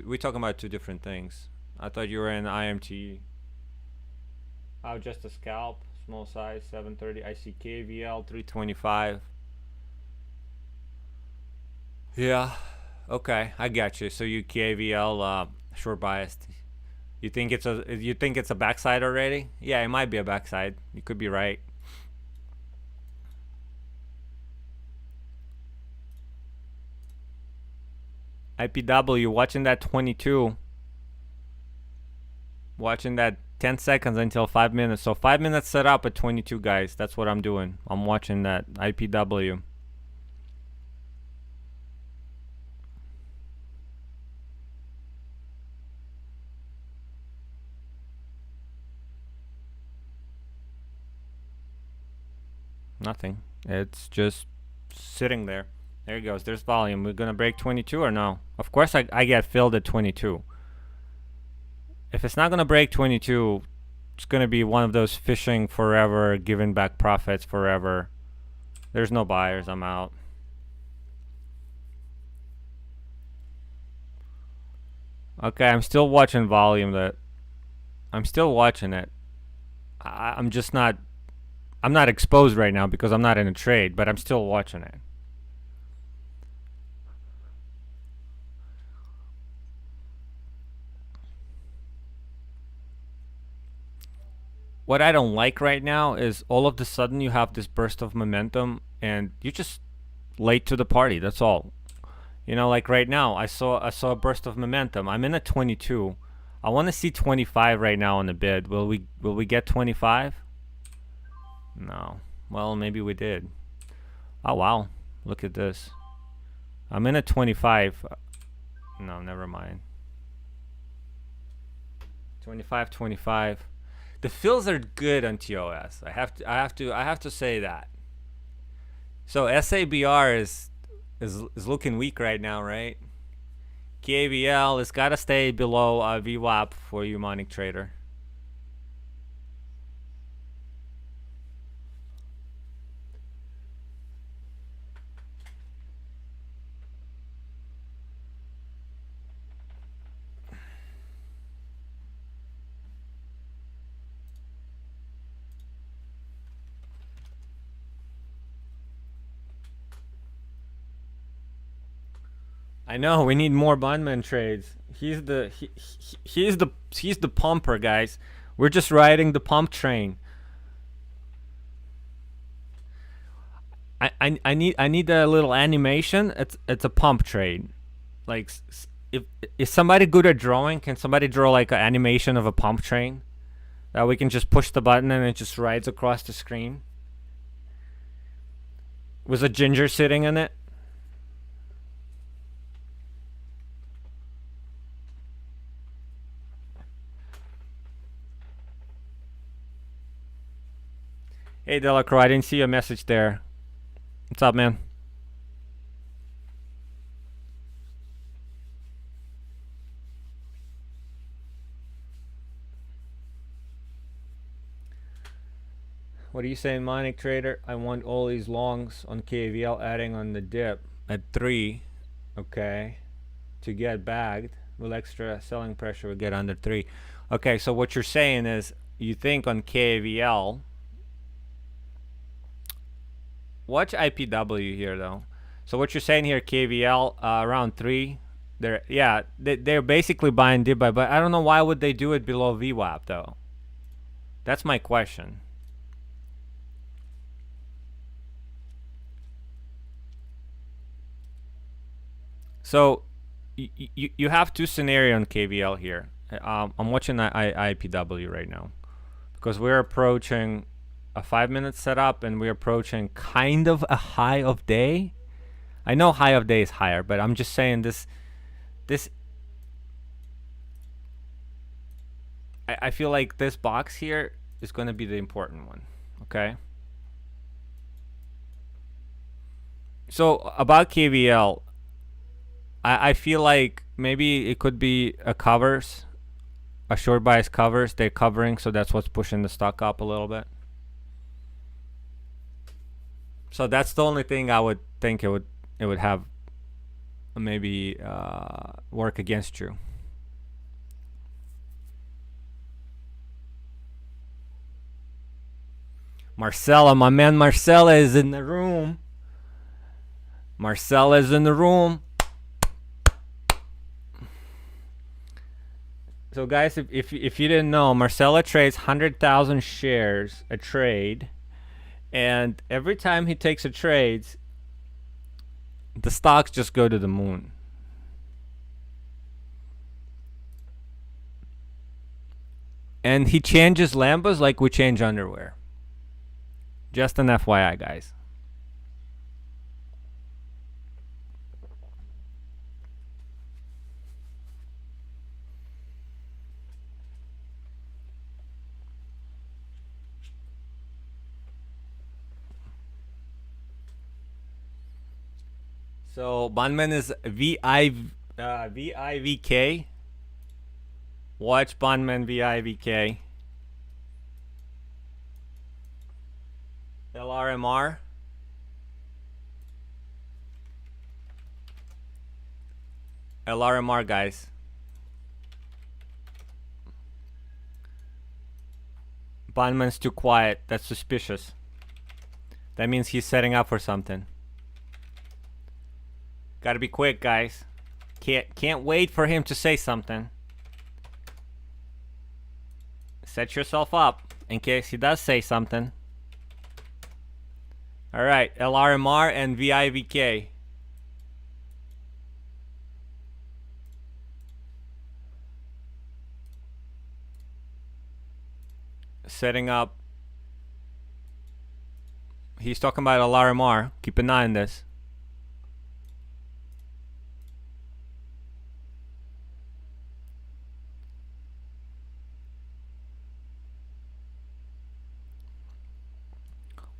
A: we're talking about two different things. I thought you were in IMT. Oh, just a scalp, small size, 730. I see KVL 325. Yeah, okay, I got you. So you KVL short biased. You think it's a backside already? Yeah, it might be a backside. You could be right. IPW, watching that 22. Watching that 10 seconds until 5 minutes. So 5 minutes set up at 22, guys. That's what I'm doing. I'm watching that IPW. Nothing. It's just sitting there. There it goes. There's volume. We're gonna break 22 or no? Of course I get filled at 22. If it's not gonna break 22, it's gonna be one of those fishing forever, giving back profits forever. There's no buyers. I'm out. Okay, I'm still watching volume. I'm still watching it. I'm just not. I'm not exposed right now because I'm not in a trade, but I'm still watching it. What I don't like right now is all of a sudden you have this burst of momentum and you're just late to the party. That's all. You know, like right now, I saw a burst of momentum. I'm in at 22. I want to see 25 right now on the bid. Will we get 25? No. Well, maybe we did. Oh wow, look at this. I'm in at 25. No, never mind. 25, 25. The fills are good on TOS. I have to say that. So SABR is looking weak right now, right? KVL has got to stay below VWAP for you, Monic Trader. I know we need more bondman trades. He's the pumper, guys. We're just riding the pump train. I need a little animation. It's a pump trade. Like if is somebody good at drawing? Can somebody draw like an animation of a pump train that we can just push the button and it just rides across the screen? Was a ginger sitting in it? Hey Delacroix, I didn't see a message there. What's up, man? What are you saying, Monic Trader? I want all these longs on KVL adding on the dip at 3. Okay. To get bagged with extra selling pressure, we get under 3. Okay, so what you're saying is you think on KVL. Watch IPW here though. So what you're saying here, KVL around 3. They're basically buying dip buy, but I don't know why would they do it below VWAP though. That's my question. So you have two scenarios on KVL here. I'm watching IPW right now because we're approaching a 5-minute setup and we're approaching kind of a high of day. I know high of day is higher, but I'm just saying this I feel like this box here is going to be the important one. Okay. So about KVL, I feel like maybe it could be a covers, a short bias covers. They're covering, so that's what's pushing the stock up a little bit. So that's the only thing I would think it would have maybe work against you. Marcella, my man Marcella is in the room. Marcella is in the room. So guys, if you didn't know, Marcella trades 100,000 shares a trade, and every time he takes a trade, the stocks just go to the moon. And he changes Lambos like we change underwear. Just an FYI, guys. So Bondman is VIVK. Watch Bondman VIVK. LRMR. LRMR, guys. Bondman's too quiet. That's suspicious. That means he's setting up for something. Gotta be quick, guys. Can't wait for him to say something. Set yourself up in case he does say something. Alright, LRMR and VIVK. Setting up. He's talking about LRMR. Keep an eye on this.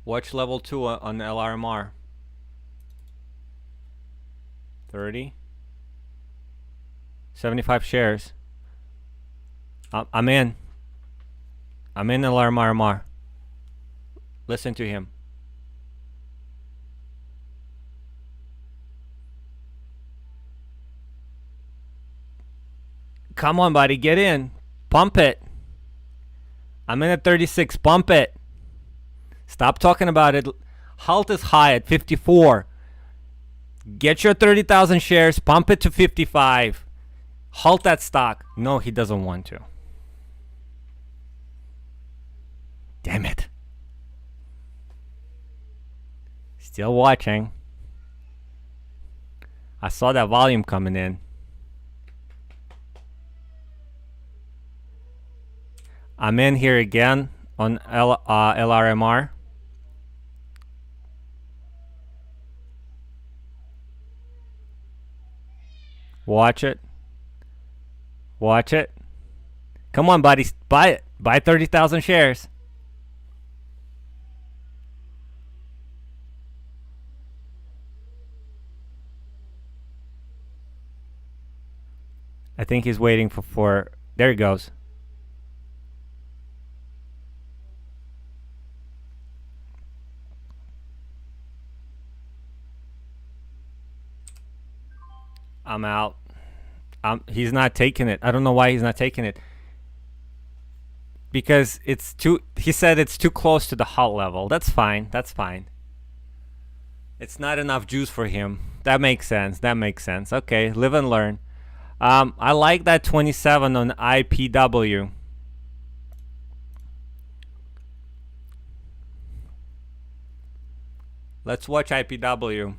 A: Watch level 2 on LRMR. 30. 75 shares. I'm in. I'm in LRMR. Listen to him. Come on, buddy. Get in. Pump it. I'm in at 36. Pump it. Stop talking about it. Halt is high at 54. Get your 30,000 shares. Pump it to 55. Halt that stock. No, he doesn't want to. Damn it. Still watching. I saw that volume coming in. I'm in here again on LRMR. Watch it. Watch it. Come on, buddy. Buy it. Buy 30,000 shares. I think he's waiting for there he goes. I'm out. He's not taking it. I don't know why he's not taking it. Because it's too, he said it's too close to the halt level. That's fine. That's fine. It's not enough juice for him. That makes sense. That makes sense. Okay, live and learn. I like that 27 on IPW. Let's watch IPW.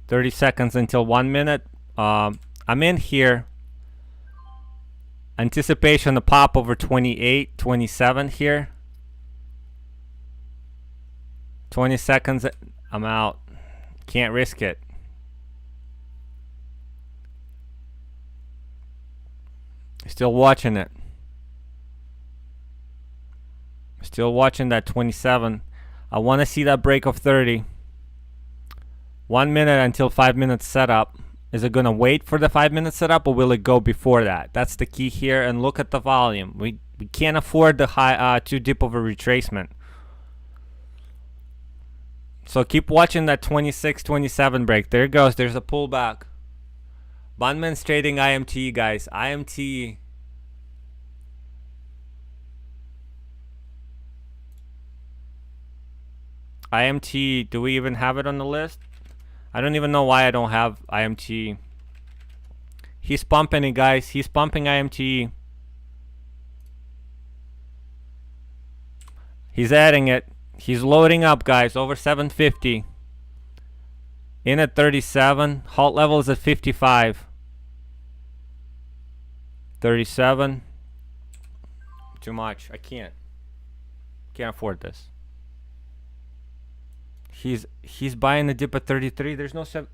A: 30 seconds until 1 minute. I'm in here. Anticipation to pop over 28, 27 here. 20 seconds. I'm out. Can't risk it. Still watching it. Still watching that 27. I want to see that break of 30. 1 minute until 5 minutes setup. Is it going to wait for the 5 minute setup or will it go before that? That's the key here. And look at the volume. We can't afford the high too deep of a retracement. So keep watching that 26, 27 break. There it goes. There's a pullback. Bondman's trading IMT, guys. IMT. IMT. Do we even have it on the list? I don't even know why I don't have IMT. He's pumping it, guys. He's pumping IMT. He's adding it. He's loading up, guys. Over 750. In at 37. Halt level is at 55. 37. Too much. I can't. Can't afford this. He's buying the dip at 33. There's no 7.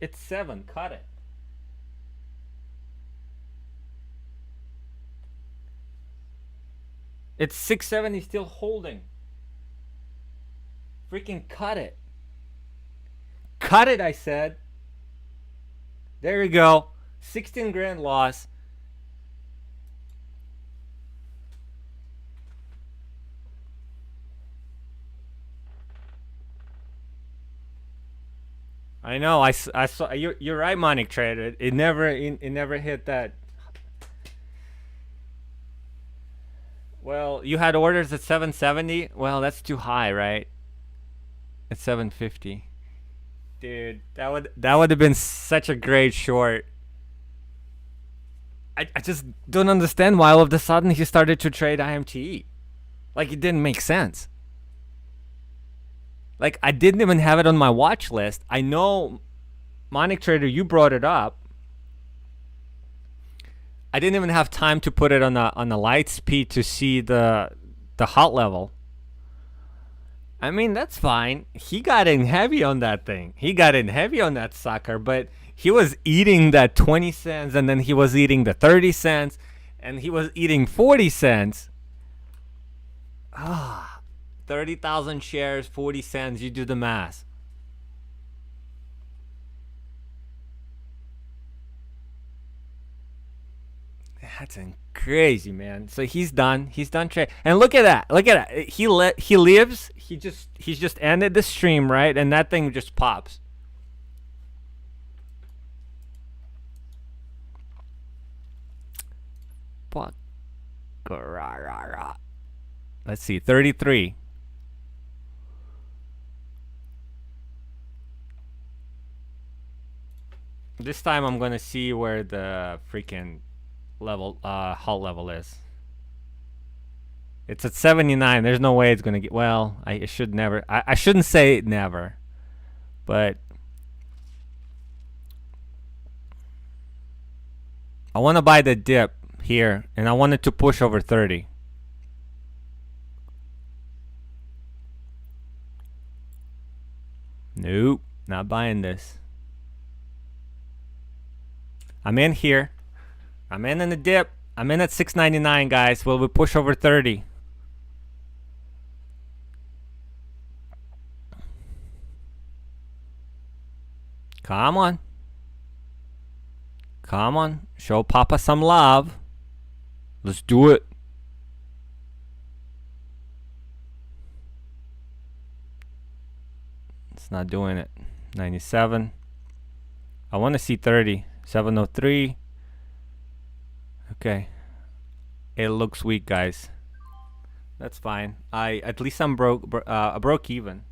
A: It's 7. Cut it. It's 670 still holding. Freaking cut it. Cut it, I said. There we go. 16 grand loss. I know. I saw. You're right, Monic Trader. It never hit that. Well, you had orders at 770. Well, that's too high, right? At 750. Dude, that would have been such a great short. I just don't understand why all of a sudden he started to trade IMTE. Like, it didn't make sense. Like, I didn't even have it on my watch list. I know, Monic Trader, you brought it up. I didn't even have time to put it on the light speed to see the hot level. I mean, that's fine. He got in heavy on that thing. He got in heavy on that sucker, but he was eating that 20 cents, and then he was eating the 30 cents, and he was eating 40 cents. 30,000 shares, 40 cents. You do the math. That's crazy, man. So he's done. He's done trade. And look at that. Look at that. He lives. He's just ended the stream, right? And that thing just pops. Fuck. Let's see. 33. This time I'm gonna see where the freaking level halt level is. It's at 79. There's no way it's gonna get. Well, I should never. I shouldn't say never, but I want to buy the dip here, and I want it to push over 30. Nope, not buying this. I'm in here. I'm in the dip. I'm in at 6.99, guys. Will we push over 30? Come on. Come on. Show Papa some love. Let's do it. It's not doing it. 97. I want to see 30. 703. Okay. It looks weak, guys. That's fine. At least I'm broke even.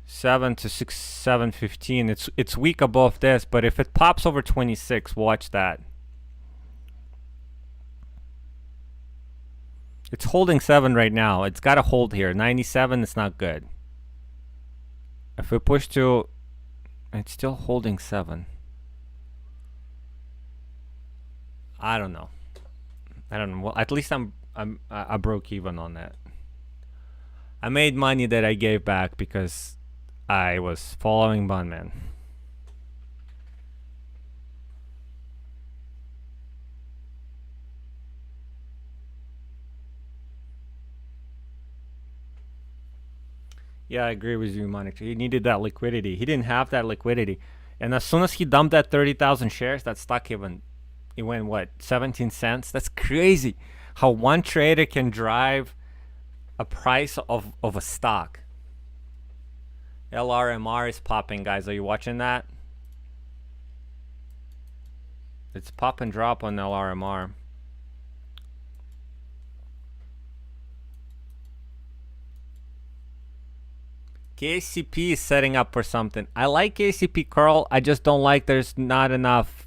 A: 7 to 6, 715. It's weak above this, but if it pops over 26, watch that. It's holding 7 right now. It's got to hold here. 97, it's not good. If we push to, it's still holding 7. I don't know. Well, at least I broke even on that. I made money that I gave back because I was following Bunman. Yeah, I agree with you, Monica. He needed that liquidity. He didn't have that liquidity. And as soon as he dumped that 30,000 shares, that stock even, it went, what, 17 cents? That's crazy how one trader can drive a price of a stock. LRMR is popping, guys. Are you watching that? It's pop and drop on LRMR. KCP is setting up for something. I like KCP curl. I just don't like there's not enough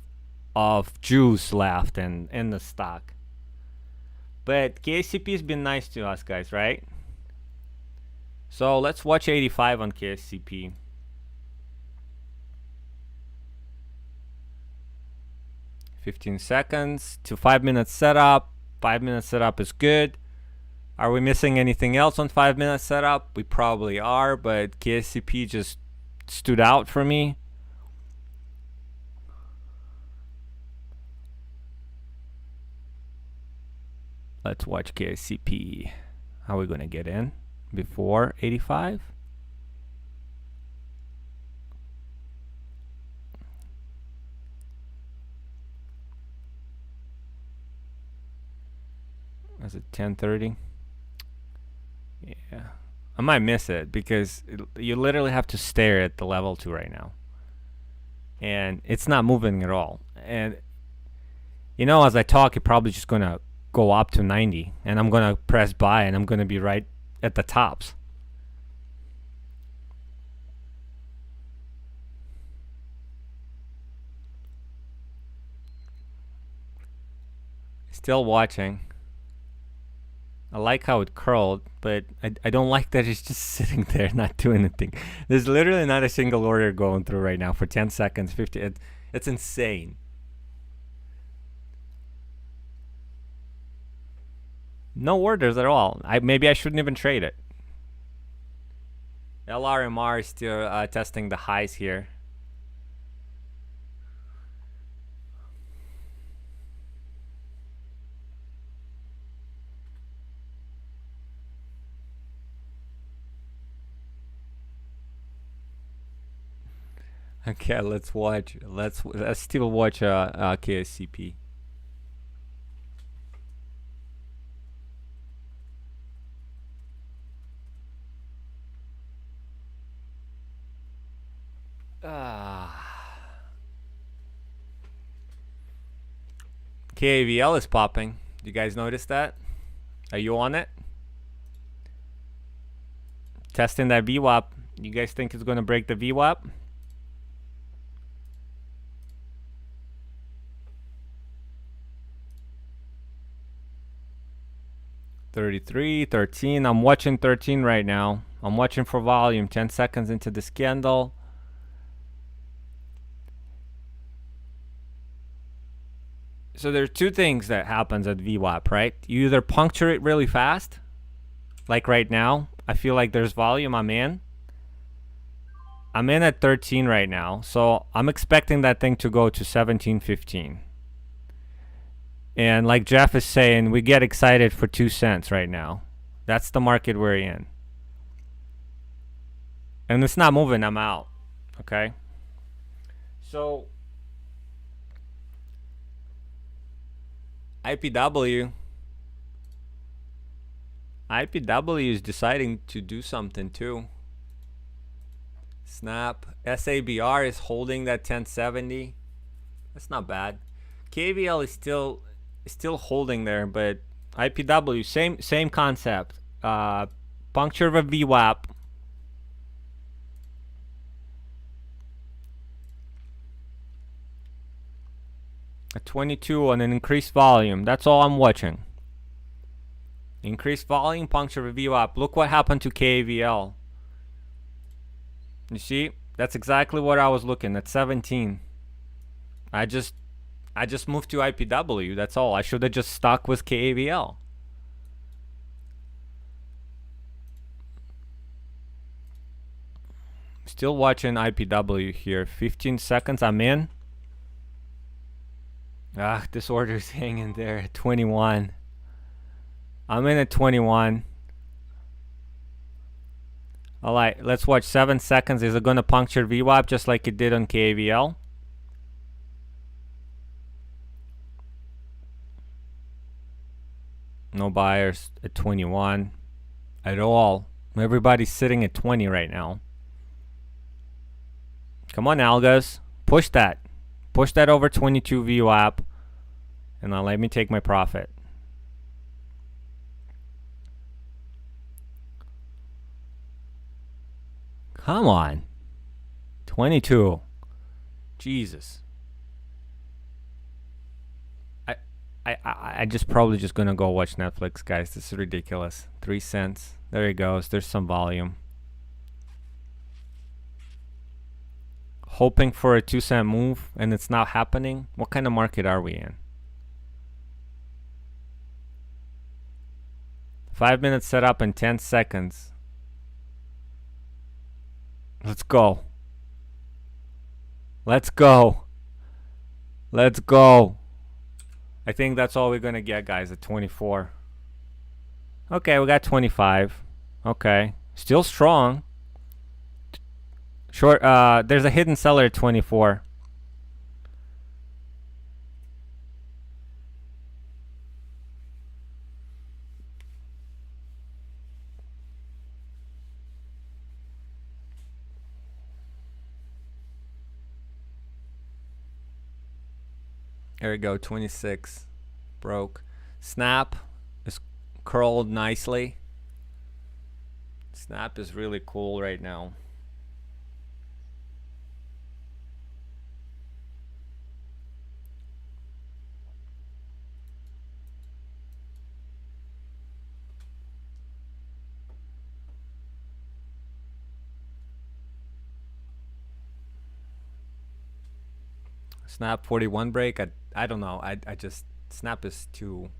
A: of juice left in the stock. But KCP has been nice to us, guys, right? So let's watch 85 on KCP. $15 seconds to 5 minutes setup. 5-minute setup is good. Are we missing anything else on 5-minute setup? We probably are, but KSCP just stood out for me. Let's watch KSCP. How are we going to get in before 85? Is it 10:30? Yeah. I might miss it because you literally have to stare at the level 2 right now. And it's not moving at all. And you know, as I talk, it's probably just going to go up to 90. And I'm going to press buy and I'm going to be right at the tops. Still watching. I like how it curled, but I don't like that it's just sitting there not doing anything. There's literally not a single order going through right now for 10 seconds, 50. It's insane. No orders at all. Maybe I shouldn't even trade it. LRMR is still testing the highs here. Okay, let's watch. Let's still watch KSCP. KAVL is popping. You guys notice that? Are you on it? Testing that VWAP. You guys think it's going to break the VWAP? $33, $13. I'm watching 13 right now. I'm watching for volume. 10 seconds into this candle. So there's two things that happens at VWAP, right? You either puncture it really fast, like right now. I feel like there's volume. I'm in at 13 right now, so I'm expecting that thing to go to 17, 15. And like Jeff is saying, we get excited for 2 cents right now. That's the market we're in. And it's not moving, I'm out. Okay? So IPW is deciding to do something too. Snap. SABR is holding that 1070. That's not bad. KVL is still holding there, but IPW same concept. Puncture of a VWAP. A 22 on an increased volume. That's all I'm watching. Increased volume, puncture of a VWAP. Look what happened to KVL. You see? That's exactly what I was looking at. 17. I just moved to IPW. That's all. I should have just stuck with KAVL. Still watching IPW here. 15 seconds. I'm in. This order is hanging there at 21. I'm in at 21. Alright, let's watch 7 seconds. Is it going to puncture VWAP just like it did on KAVL? No buyers at 21 at all. Everybody's sitting at 20 right now. Come on, algas. Push that. Push that over 22 VWAP. And now let me take my profit. Come on. 22. Jesus. I just probably just gonna go watch Netflix, guys. This is ridiculous. 3 cents. There he goes. There's some volume. Hoping for a 2 cent move and it's not happening. What kind of market are we in? 5 minutes setup in 10 seconds. Let's go. Let's go. Let's go. I think that's all we're gonna get, guys, at 24. Okay, we got 25. Okay. Still strong. Short, there's a hidden seller at 24. There we go, 26. Broke. Snap is curled nicely. Snap is really cool right now. Snap 41 break. I don't know. I just Snap is too.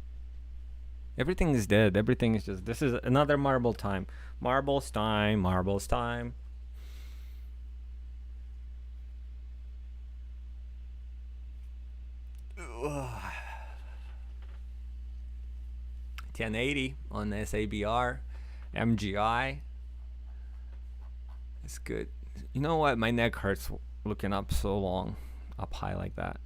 A: Everything is dead. Everything is just. This is another marble time. Marbles time. Marbles time. Ugh. 1080 on SABR. MGI. It's good. You know what? My neck hurts looking up so long, up high like that.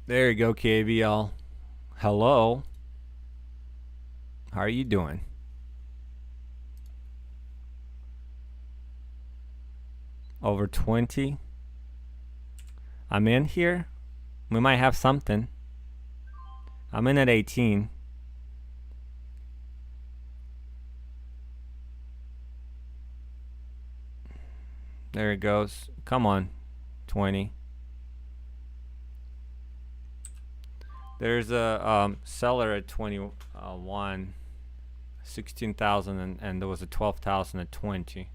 A: There you go, KVL. Hello. How are you doing? Over 20. I'm in here. We might have something. I'm in at 18. There it goes. Come on. 20. There's a seller at 21. 16,000 and there was a 12,000 at 20.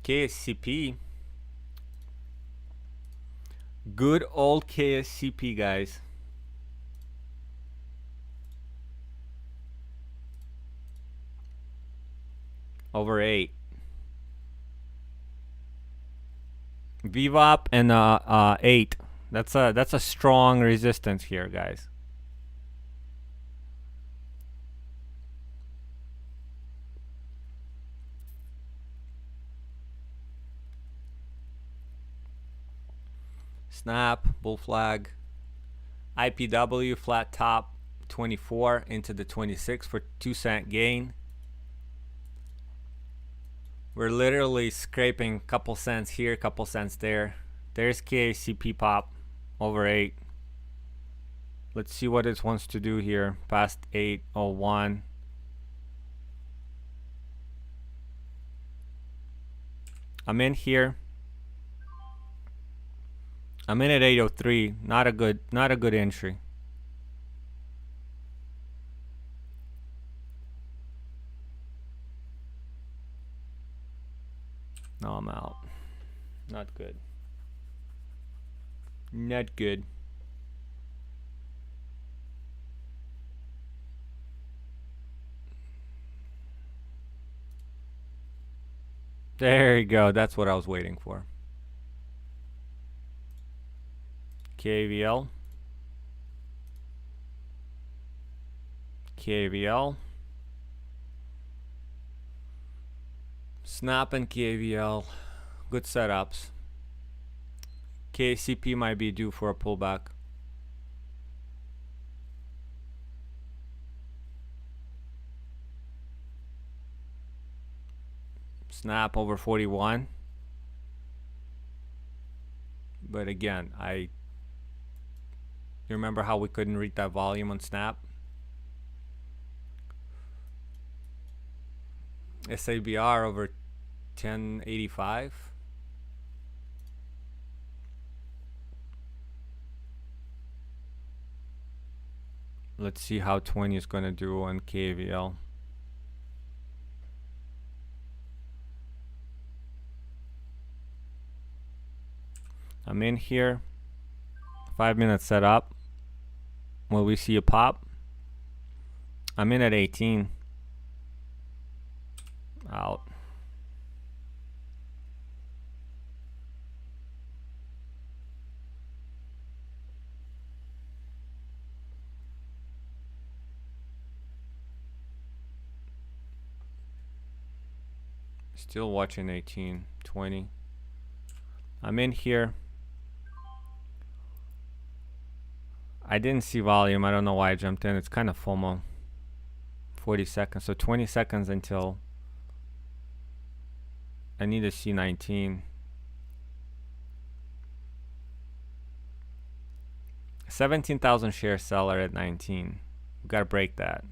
A: KSCP. Good old KSCP, guys. Over 8. VWAP and 8. That's a strong resistance here, guys. Snap, bull flag. IPW flat top 24 into the 26 for 2-cent gain. We're literally scraping couple cents here, couple cents there. There's KCP pop over 8. Let's see what it wants to do here. Past 801. I'm in here. I'm in at 803. Not a good entry. No, I'm out. Not good. Not good. There you go. That's what I was waiting for. KVL. KVL. Snap and KVL. Good setups. KCP might be due for a pullback. Snap over 41. But again, you remember how we couldn't read that volume on Snap? SABR over 1085. Let's see how 20 is gonna do on KVL. I'm in here. 5 minutes set up. Will we see a pop? I'm in at 18. Out. Still watching 18, 20. I'm in here. I didn't see volume. I don't know why I jumped in. It's kind of FOMO. 40 seconds. So 20 seconds until I need to see 19. 17,000 share seller at 19. We got to break that.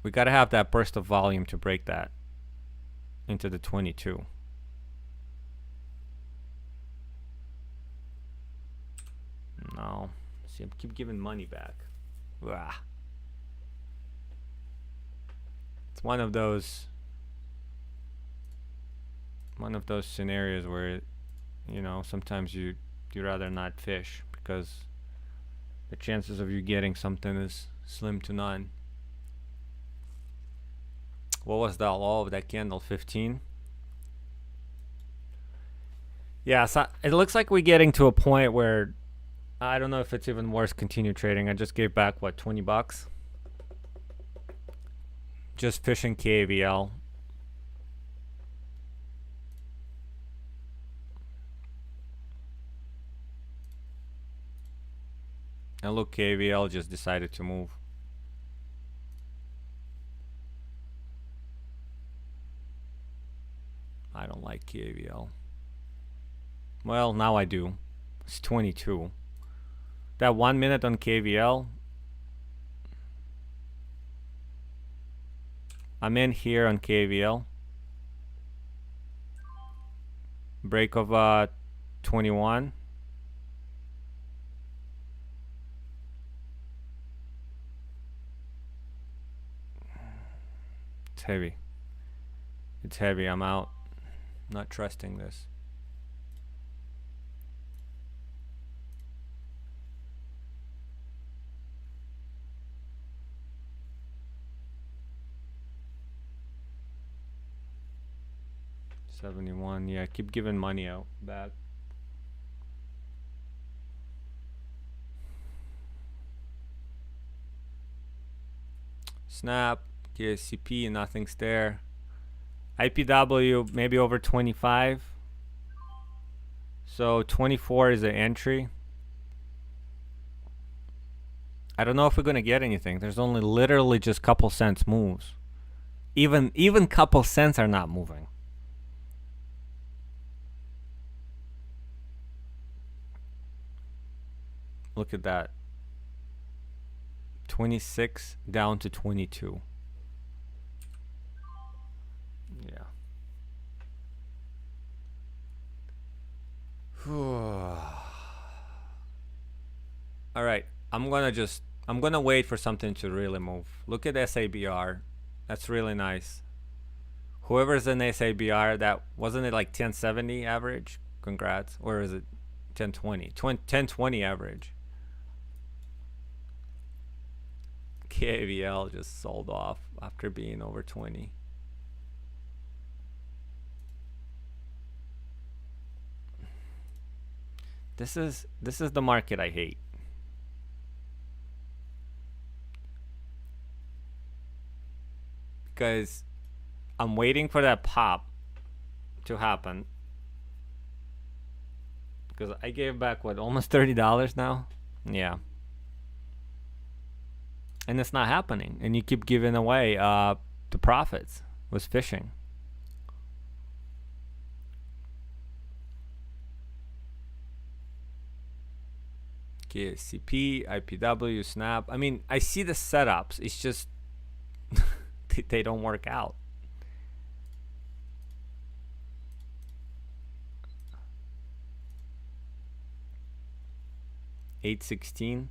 A: We got to have that burst of volume to break that into the 22. No. See, I keep giving money back. Ugh. It's one of those scenarios where, you know, sometimes you'd rather not fish because the chances of you getting something is slim to none. What was the low of that candle? 15. Yeah, so it looks like we're getting to a point where I don't know if it's even worth continue trading. I just gave back what, 20 bucks? Just fishing KVL. And look, KVL just decided to move. I don't like KVL. Well, now I do. It's 22. That 1 minute on KVL. I'm in here on KVL. Break of 21. It's heavy. It's heavy. I'm out. Not trusting this. $71. Yeah, keep giving money out back. Snap, KSCP, nothing's there. IPW maybe over 25. So 24 is the entry. I don't know if we're gonna get anything. There's only literally just couple cents moves. Even couple cents are not moving. Look at that. 26 down to 22. Yeah. All right. I'm gonna wait for something to really move. Look at SABR. That's really nice. Whoever's in SABR, that wasn't it like 1070 average? Congrats. Or is it 1020? 1020 average. KVL just sold off after being over 20. This is the market I hate. Because I'm waiting for that pop to happen. Because I gave back what, almost $30 now? Yeah. And it's not happening. And you keep giving away the profits with fishing. KSCP, IPW, Snap. I mean, I see the setups. It's just they don't work out. 816.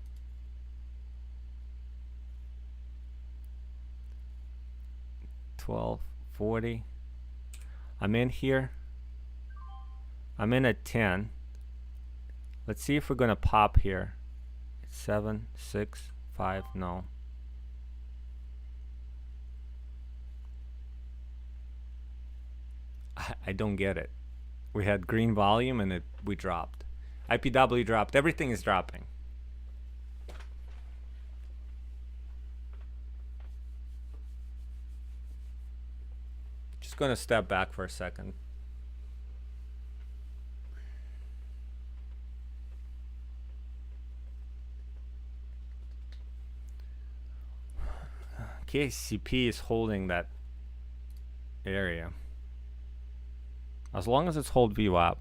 A: $12.40. I'm in here. I'm in at 10. Let's see if we're gonna pop here. 7, 6, 5. No. I don't get it. We had green volume and we dropped. IPW dropped. Everything is dropping. Just gonna step back for a second. KCP is holding that area. As long as it's hold VWAP.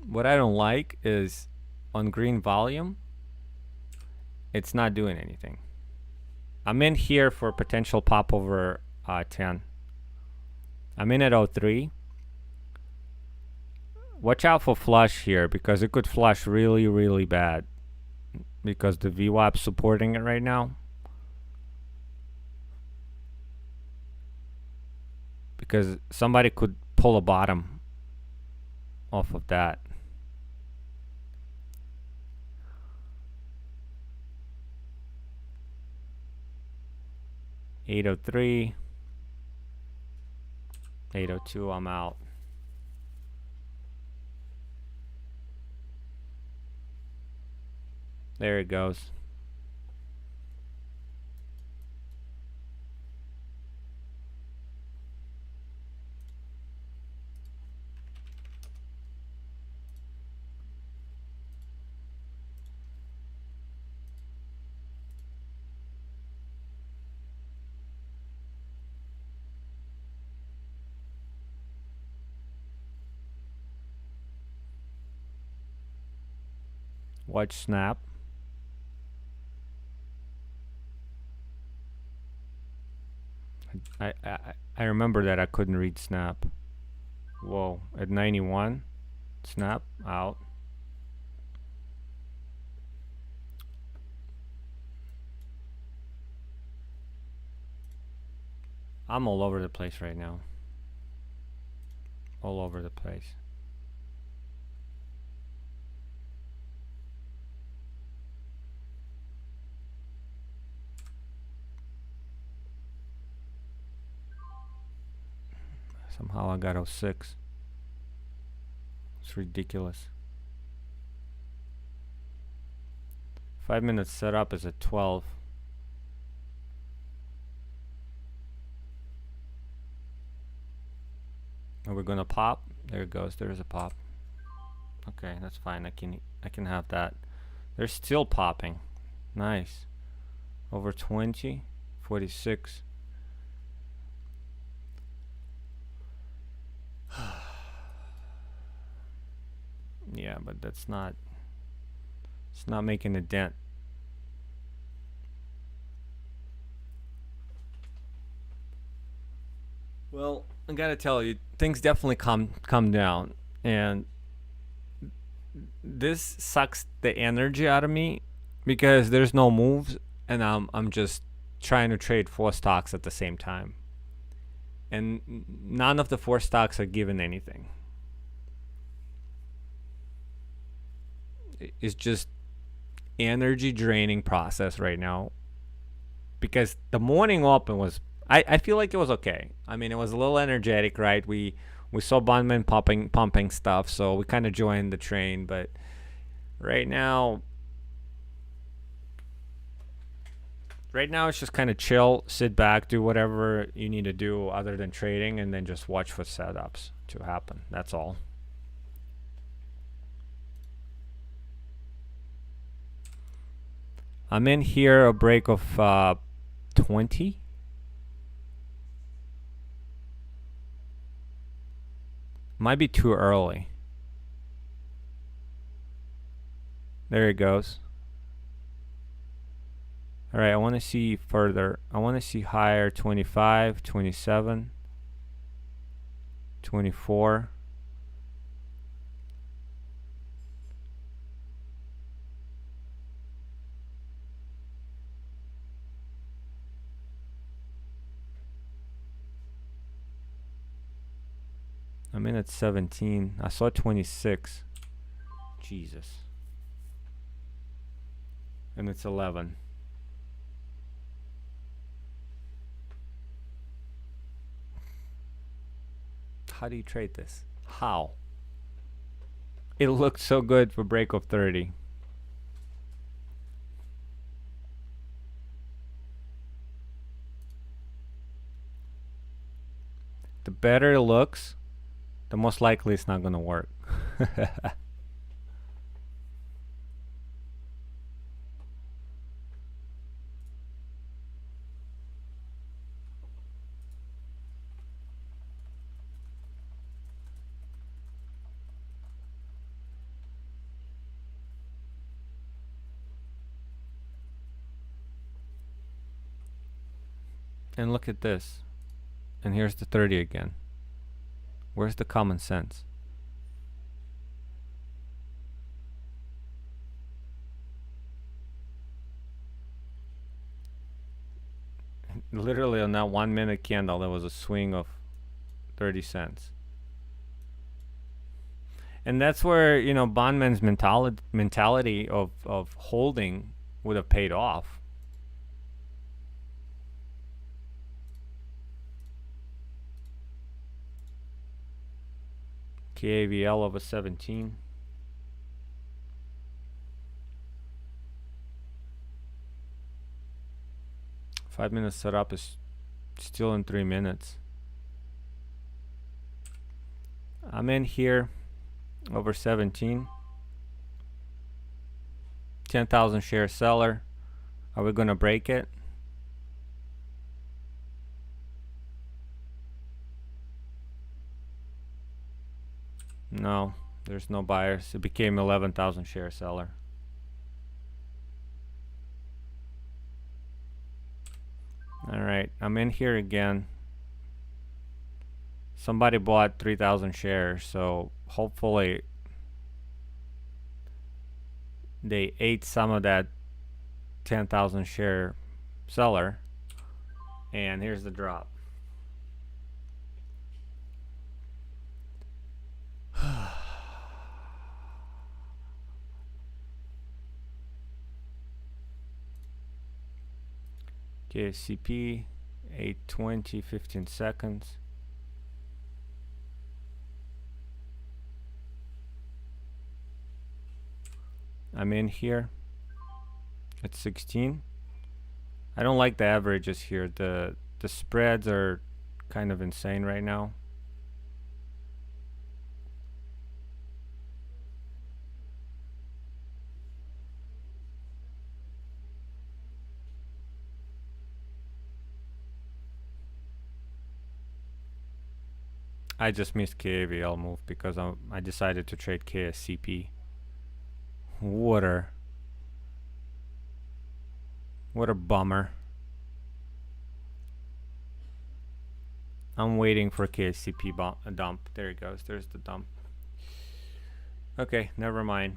A: What I don't like is on green volume, it's not doing anything. I'm in here for potential pop over 10. I'm in at 03. Watch out for flush here because it could flush really, really bad because the VWAP's supporting it right now. Because somebody could pull a bottom off of that. $803, $802. I'm out. There it goes. Watch snap. I remember that I couldn't read snap. Whoa, at 91, snap out. I'm all over the place right now. All over the place. Somehow I got 06. It's ridiculous. 5 minutes setup is at 12. Are we gonna pop? There it goes. There is a pop. Okay, that's fine. I can have that. They're still popping. Nice. Over 20, 46. Yeah, but that's not. It's not making a dent. Well, I gotta tell you, things definitely come down, and this sucks the energy out of me because there's no moves, and I'm just trying to trade 4 stocks at the same time, and none of the 4 stocks are giving anything. It's just energy draining process right now because the morning open was I feel like it was okay. I mean, it was a little energetic, right? We saw Bondman pumping stuff, so we kind of joined the train, but right now it's just kind of chill, sit back, do whatever you need to do other than trading, and then just watch for setups to happen. That's all. I'm in here a break of 20. Might be too early. There it goes. All right, I want to see further. I want to see higher. 25, 27, 24. I'm in at 17. I saw 26. Jesus. And it's 11. How do you trade this? How? It looked so good for break of 30. The better it looks, the most likely it's not going to work. And look at this. And here's the 30 again. Where's the common sense? Literally on that 1 minute candle, there was a swing of 30 cents. And that's where, you know, Bondman's mentality of holding would have paid off. KAVL of a 17. Five-minute setup is still in 3 minutes. I'm in here over 17. 10,000 share seller. Are we going to break it? No, there's no buyers. It became 11,000 share seller. All right, I'm in here again. Somebody bought 3,000 shares, so hopefully they ate some of that 10,000 share seller. And here's the drop. KCP 820, 15 seconds. I'm in here at 16. I don't like the averages here. The spreads are kind of insane right now. I just missed KAVL move because I decided to trade KSCP. What a bummer. I'm waiting for KSCP dump. There it goes. There's the dump. Okay, never mind.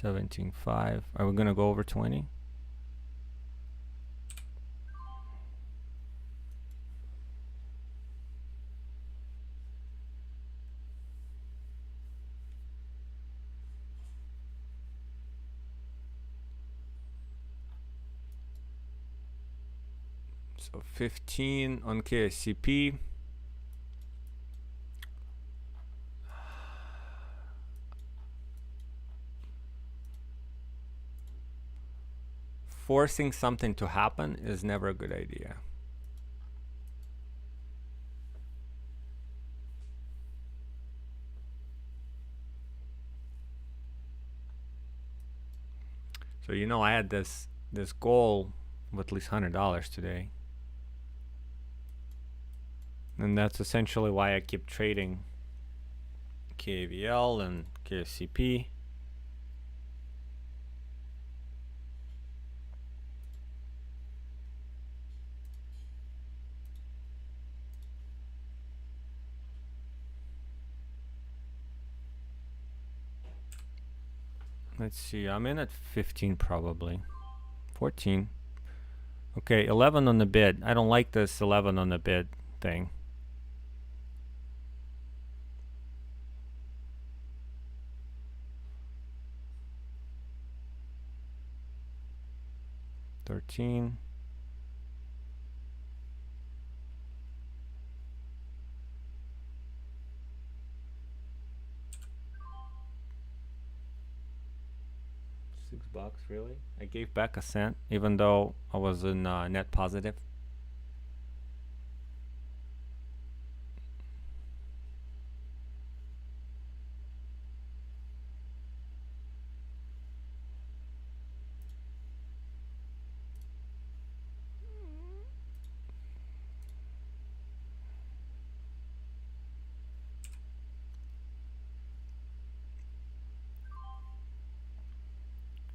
A: $17.5. Are we gonna go over 20? So 15 on KSCP. Forcing something to happen is never a good idea. So you know I had this goal of at least $100 today. And that's essentially why I keep trading KVL and KCP. Let's see, I'm in at 15 probably. 14. Okay, 11 on the bid. I don't like this 11 on the bid thing. $13. $6, really? I gave back a cent, even though I was in net positive.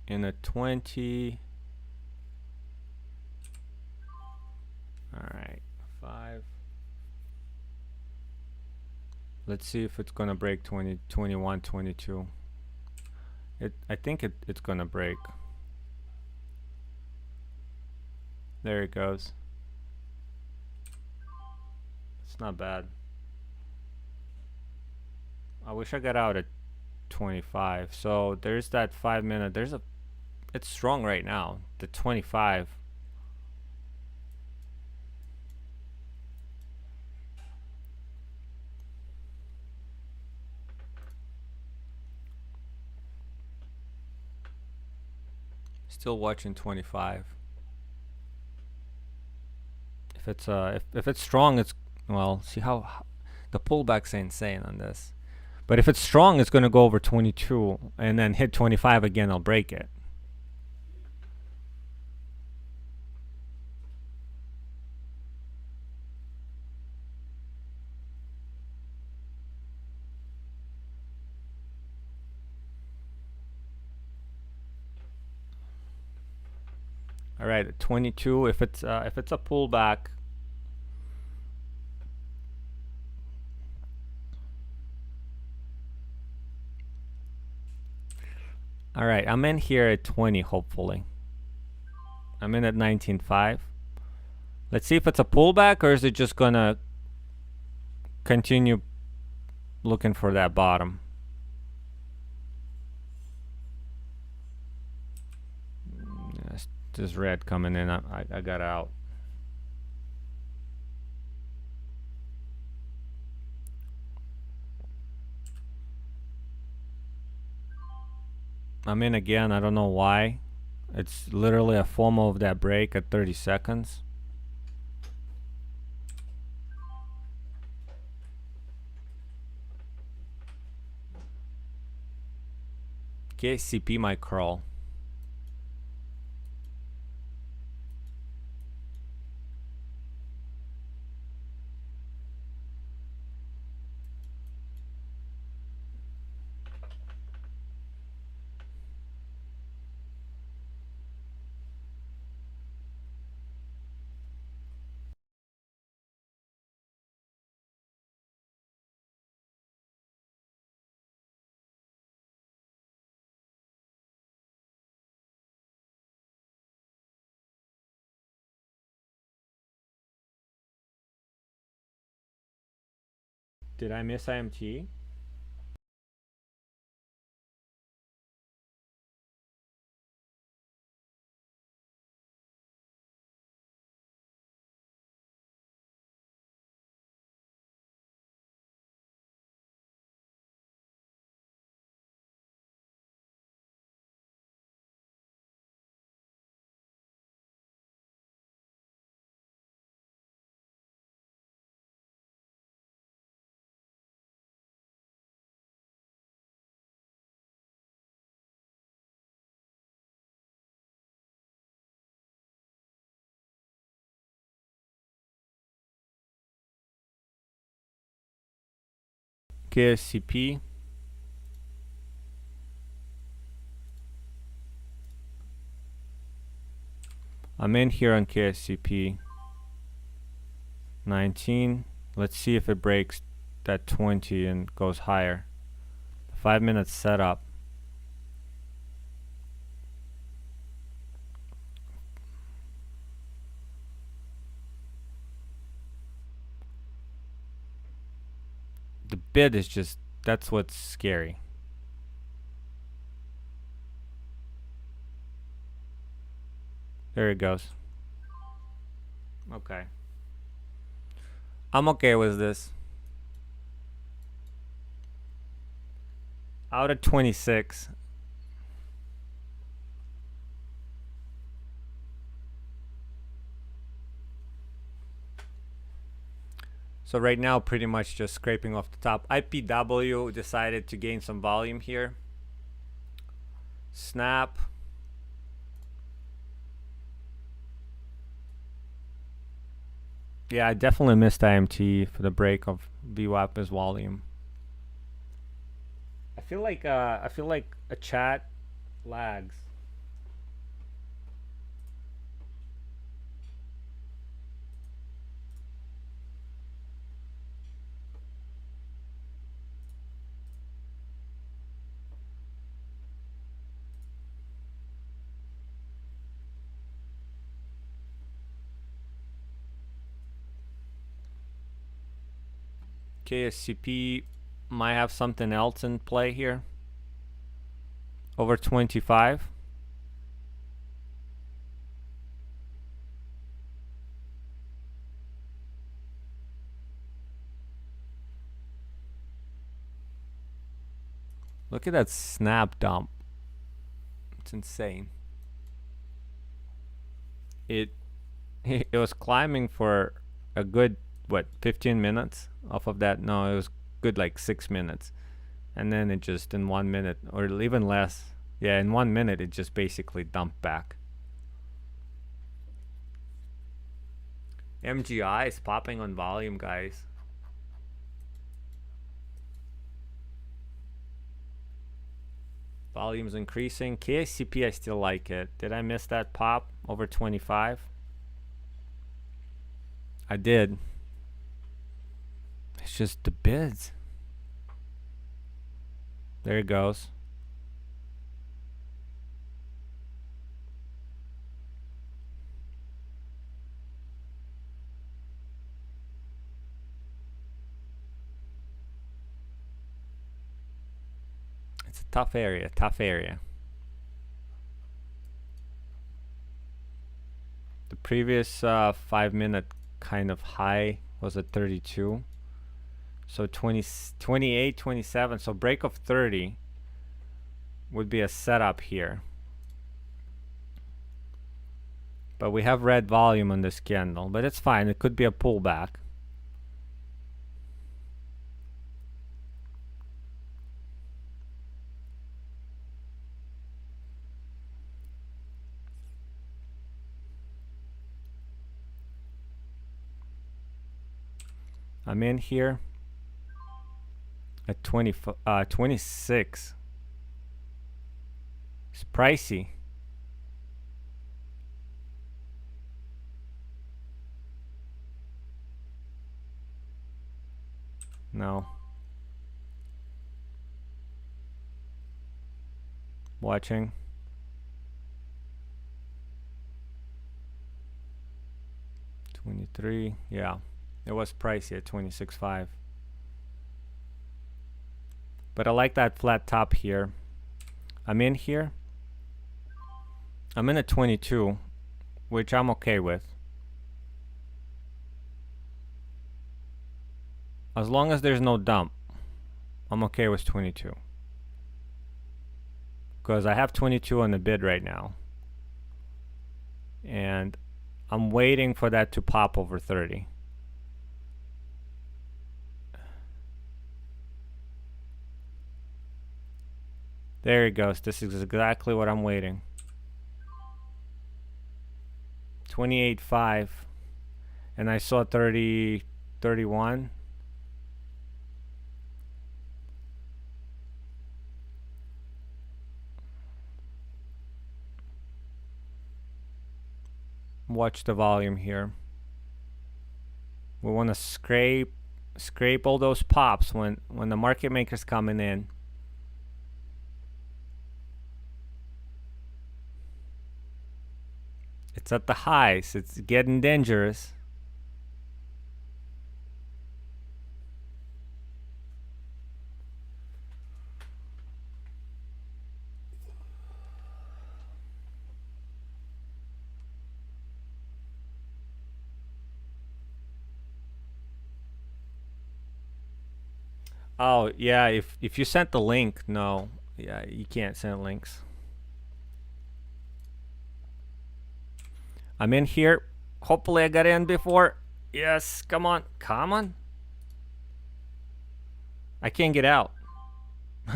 A: In a 20. Alright, 5. Let's see if it's gonna break 20, 21, 22. I think it's gonna break. There it goes. It's not bad. I wish I got out at 25. So there's that 5 minute. It's strong right now. The 25. Still watching 25. If it's strong, it's, well, see how the pullback's insane on this. But if it's strong, it's going to go over 22 and then hit 25 again. I'll break it. All right, 22. If it's a pullback, all right, I'm in here at 20. Hopefully, I'm in at 19.5. Let's see if it's a pullback or is it just gonna continue looking for that bottom. This red coming in. I got out. I'm in again. I don't know why. It's literally a FOMO of that break at 30 seconds. KCP might crawl. Did I miss IMT? KSCP. I'm in here on KSCP 19. Let's see if it breaks that 20 and goes higher. 5 minutes setup. The bid is just, that's what's scary. There it goes. Okay. I'm okay with this. Out of 26. So right now, pretty much just scraping off the top. IPW decided to gain some volume here. Snap. Yeah, I definitely missed IMT for the break of VWAP's volume. I feel like a chat lags. KSCP might have something else in play here. Over 25. Look at that snap dump. It's insane. It was climbing for a good, what, 15 minutes off of that. No, it was good like 6 minutes, and then it just in 1 minute or even less, yeah, in 1 minute it just basically dumped back. MGI is popping on volume, guys. Volume's increasing. KSCP, I still like it. Did I miss that pop over 25? I did. It's just the bids. There it goes. It's a tough area, tough area. The previous 5 minute kind of high was at 32. So 28, 27. So break of 30 would be a setup here. But we have red volume on this candle, but it's fine. It could be a pullback. I'm in here at 26. It's pricey. No. Watching. $23. Yeah. It was pricey at 26.5. But I like that flat top here. I'm in here. I'm in at 22, which I'm okay with. As long as there's no dump, I'm okay with 22. Because I have 22 on the bid right now. And I'm waiting for that to pop over 30. There it goes. This is exactly what I'm waiting. 28.5. And I saw 30, 31. Watch the volume here. We want to scrape all those pops when the market maker's coming in. It's at the highs. It's getting dangerous. Oh yeah, if you sent the link, no, yeah, you can't send links. I'm in here. Hopefully I got in before. Yes, come on, come on. I can't get out.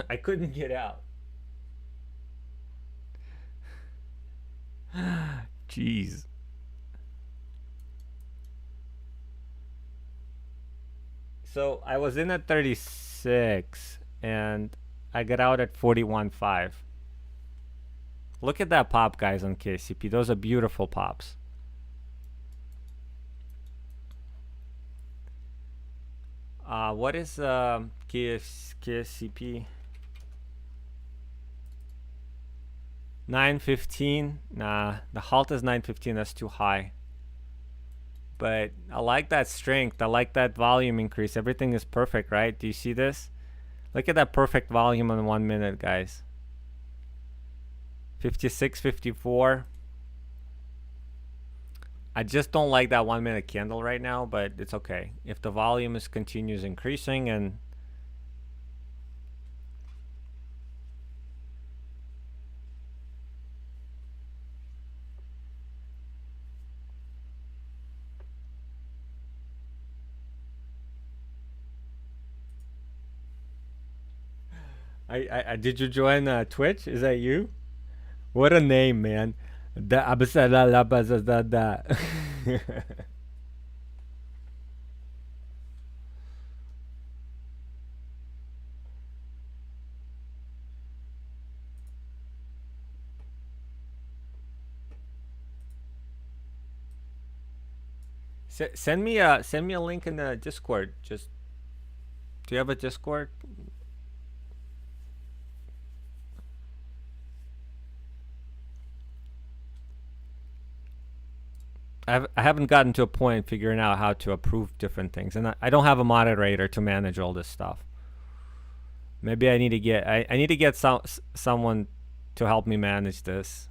A: I couldn't get out. Jeez. So I was in at 36 and I got out at 41.5. Look at that pop, guys, on KCP. Those are beautiful pops. What is KCP? 915. Nah, the halt is 915. That's too high. But I like that strength. I like that volume increase. Everything is perfect, right? Do you see this? Look at that perfect volume on 1 minute, guys. 56, 54. I just don't like that 1 minute candle right now, but it's okay. If the volume continues increasing and I did you join Twitch? Is that you? What a name, man. Send me a link in the Discord. Just do you have a Discord? I haven't gotten to a point figuring out how to approve different things, and I don't have a moderator to manage all this stuff. Maybe I need to get I need to get someone to help me manage this.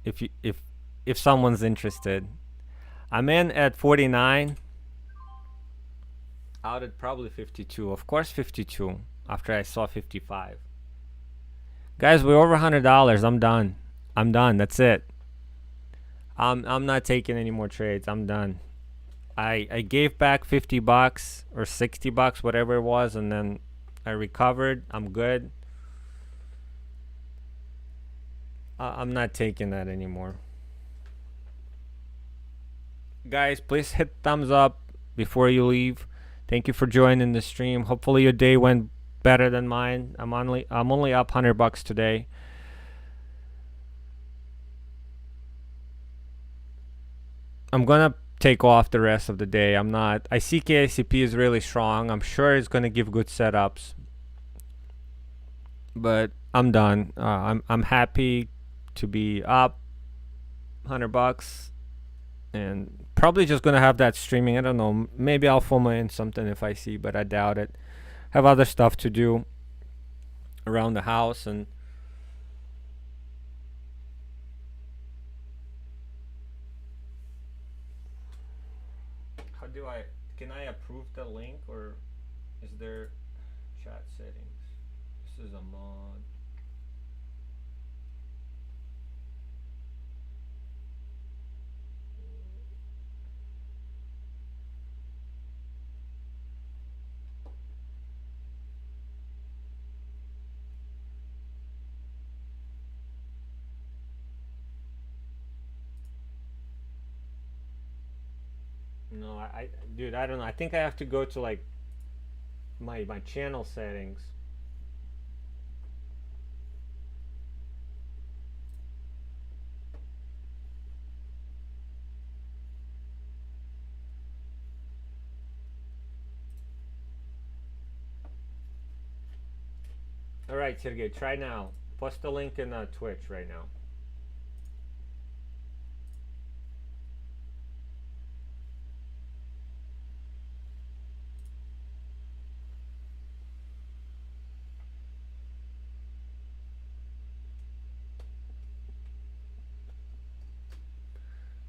A: If someone's interested, I'm in at 49. Out at probably 52. Of course 52 after I saw 55. Guys, we're over $100. I'm done. I'm done. That's it. I'm not taking any more trades. I'm done. I gave back 50 bucks or 60 bucks, whatever it was, and then I recovered. I'm good. I'm not taking that anymore. Guys, please hit thumbs up before you leave. Thank you for joining the stream. Hopefully your day went better than mine. I'm only up $100 today. I'm gonna take off the rest of the day. I see KCP is really strong. I'm sure it's gonna give good setups, but I'm done. I'm happy to be up $100 and probably just gonna have that streaming. I don't know, maybe I'll film in something if I see, but I doubt it. Have other stuff to do around the house. And how do can I approve the link, or is there chat settings? This is a mod. No, dude, I don't know. I think I have to go to like my channel settings. All right, Sergey, try now. Post the link in Twitch right now.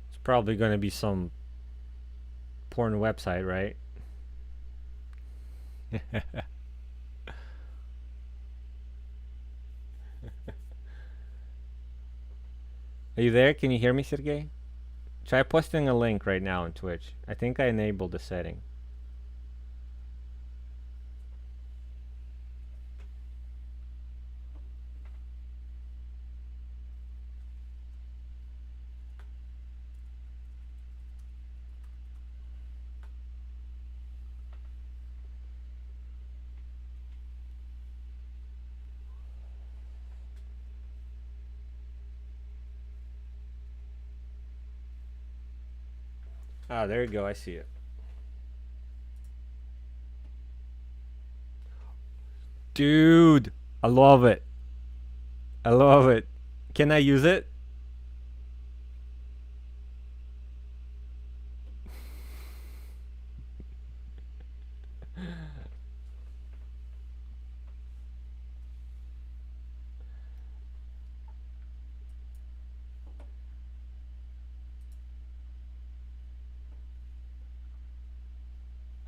A: It's probably going to be some porn website, right? Are you there? Can you hear me, Sergey? Try posting a link right now on Twitch. I think I enabled the setting. Ah, there you go. I see it. Dude, I love it. I love it. Can I use it?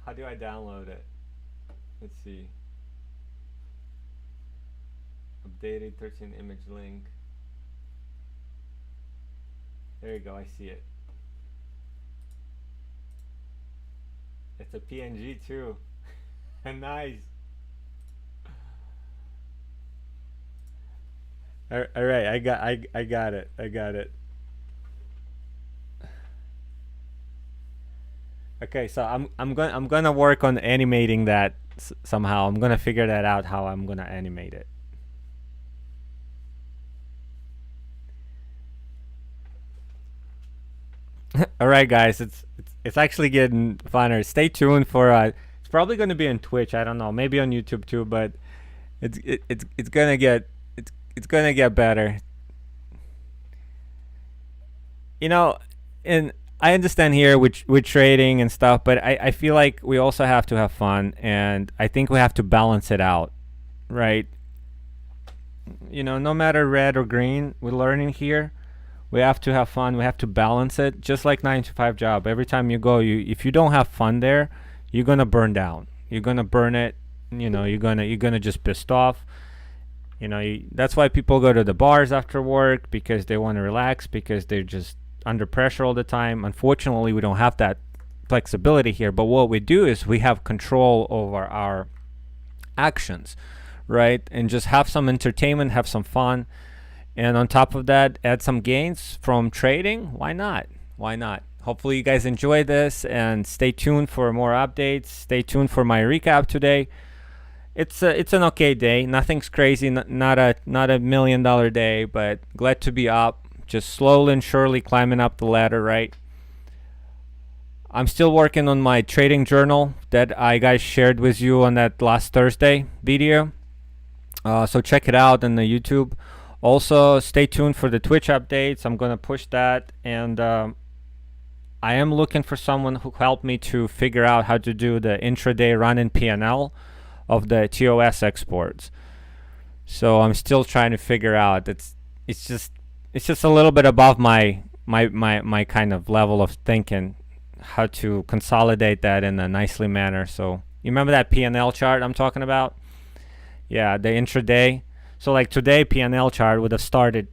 A: How do I download it? Let's see. Updated 13 image link. There you go. I see it. It's a PNG too. Nice. All right, I got it. I got it. Okay, so I'm gonna work on animating that somehow. I'm gonna figure that out how I'm gonna animate it. All right, guys, it's actually getting funner. Stay tuned for it's probably gonna be on Twitch. I don't know, maybe on YouTube too, but it's gonna get it's gonna get better. You know, and I understand here with trading and stuff, but I feel like we also have to have fun, and I think we have to balance it out, right? You know, no matter red or green, we're learning here. We have to have fun. We have to balance it, just like 9 to 5 job. Every time you go, if you don't have fun there, you're gonna burn down. You're gonna burn it. You know, you're gonna just pissed off. You know, that's why people go to the bars after work, because they want to relax, because they're just under pressure all the time. Unfortunately, we don't have that flexibility here. But what we do is we have control over our actions, right? And just have some entertainment, have some fun, and on top of that, add some gains from trading. Why not? Why not? Hopefully you guys enjoy this, and stay tuned for more updates. Stay tuned for my recap today. It's an okay day. Nothing's crazy. Not a $1 million day, but glad to be up. Just slowly and surely climbing up the ladder, right? I'm still working on my trading journal that I guys shared with you on that last Thursday video. So check it out on the YouTube. Also, stay tuned for the Twitch updates. I'm gonna push that, and I am looking for someone who helped me to figure out how to do the intraday run-in P&L of the TOS exports. So I'm still trying to figure out. It's just a little bit above my kind of level of thinking, how to consolidate that in a nicely manner. So you remember that P&L chart I'm talking about? Yeah, the intraday. So like today, P&L chart would have started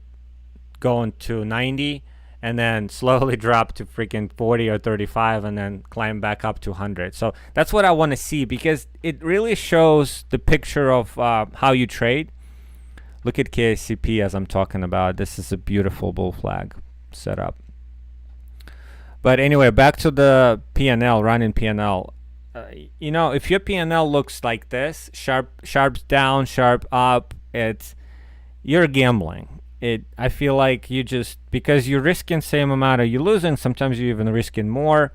A: going to 90 and then slowly drop to freaking 40 or 35 and then climb back up to 100. So that's what I want to see, because it really shows the picture of how you trade. Look at KSCP as I'm talking about. This is a beautiful bull flag setup. But anyway, back to the P&L, run-in P&L. You know, if your P&L looks like this, sharps down, sharp up, you're gambling. I feel like you just, because you're risking same amount of you losing, sometimes you're even risking more,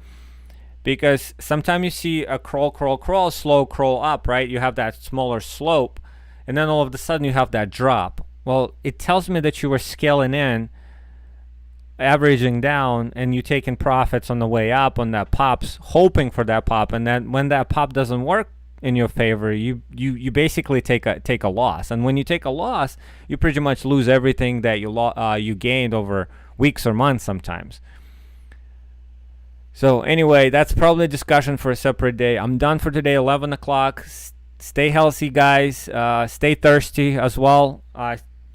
A: because sometimes you see a crawl, slow crawl up, right? You have that smaller slope, and then all of a sudden you have that drop. Well, it tells me that you were scaling in, averaging down, and you taking profits on the way up on that pops, hoping for that pop, and then when that pop doesn't work in your favor, you basically take a loss. And when you take a loss, you pretty much lose everything that you gained over weeks or months sometimes. So anyway, that's probably a discussion for a separate day. I'm done for today, 11 o'clock. Stay healthy, guys. Stay thirsty as well.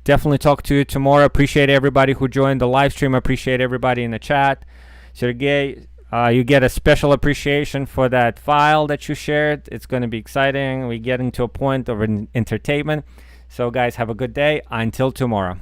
A: Definitely talk to you tomorrow. Appreciate everybody who joined the live stream. Appreciate everybody in the chat. Sergey, you get a special appreciation for that file that you shared. It's going to be exciting. We're getting to a point of entertainment. So guys, have a good day. Until tomorrow.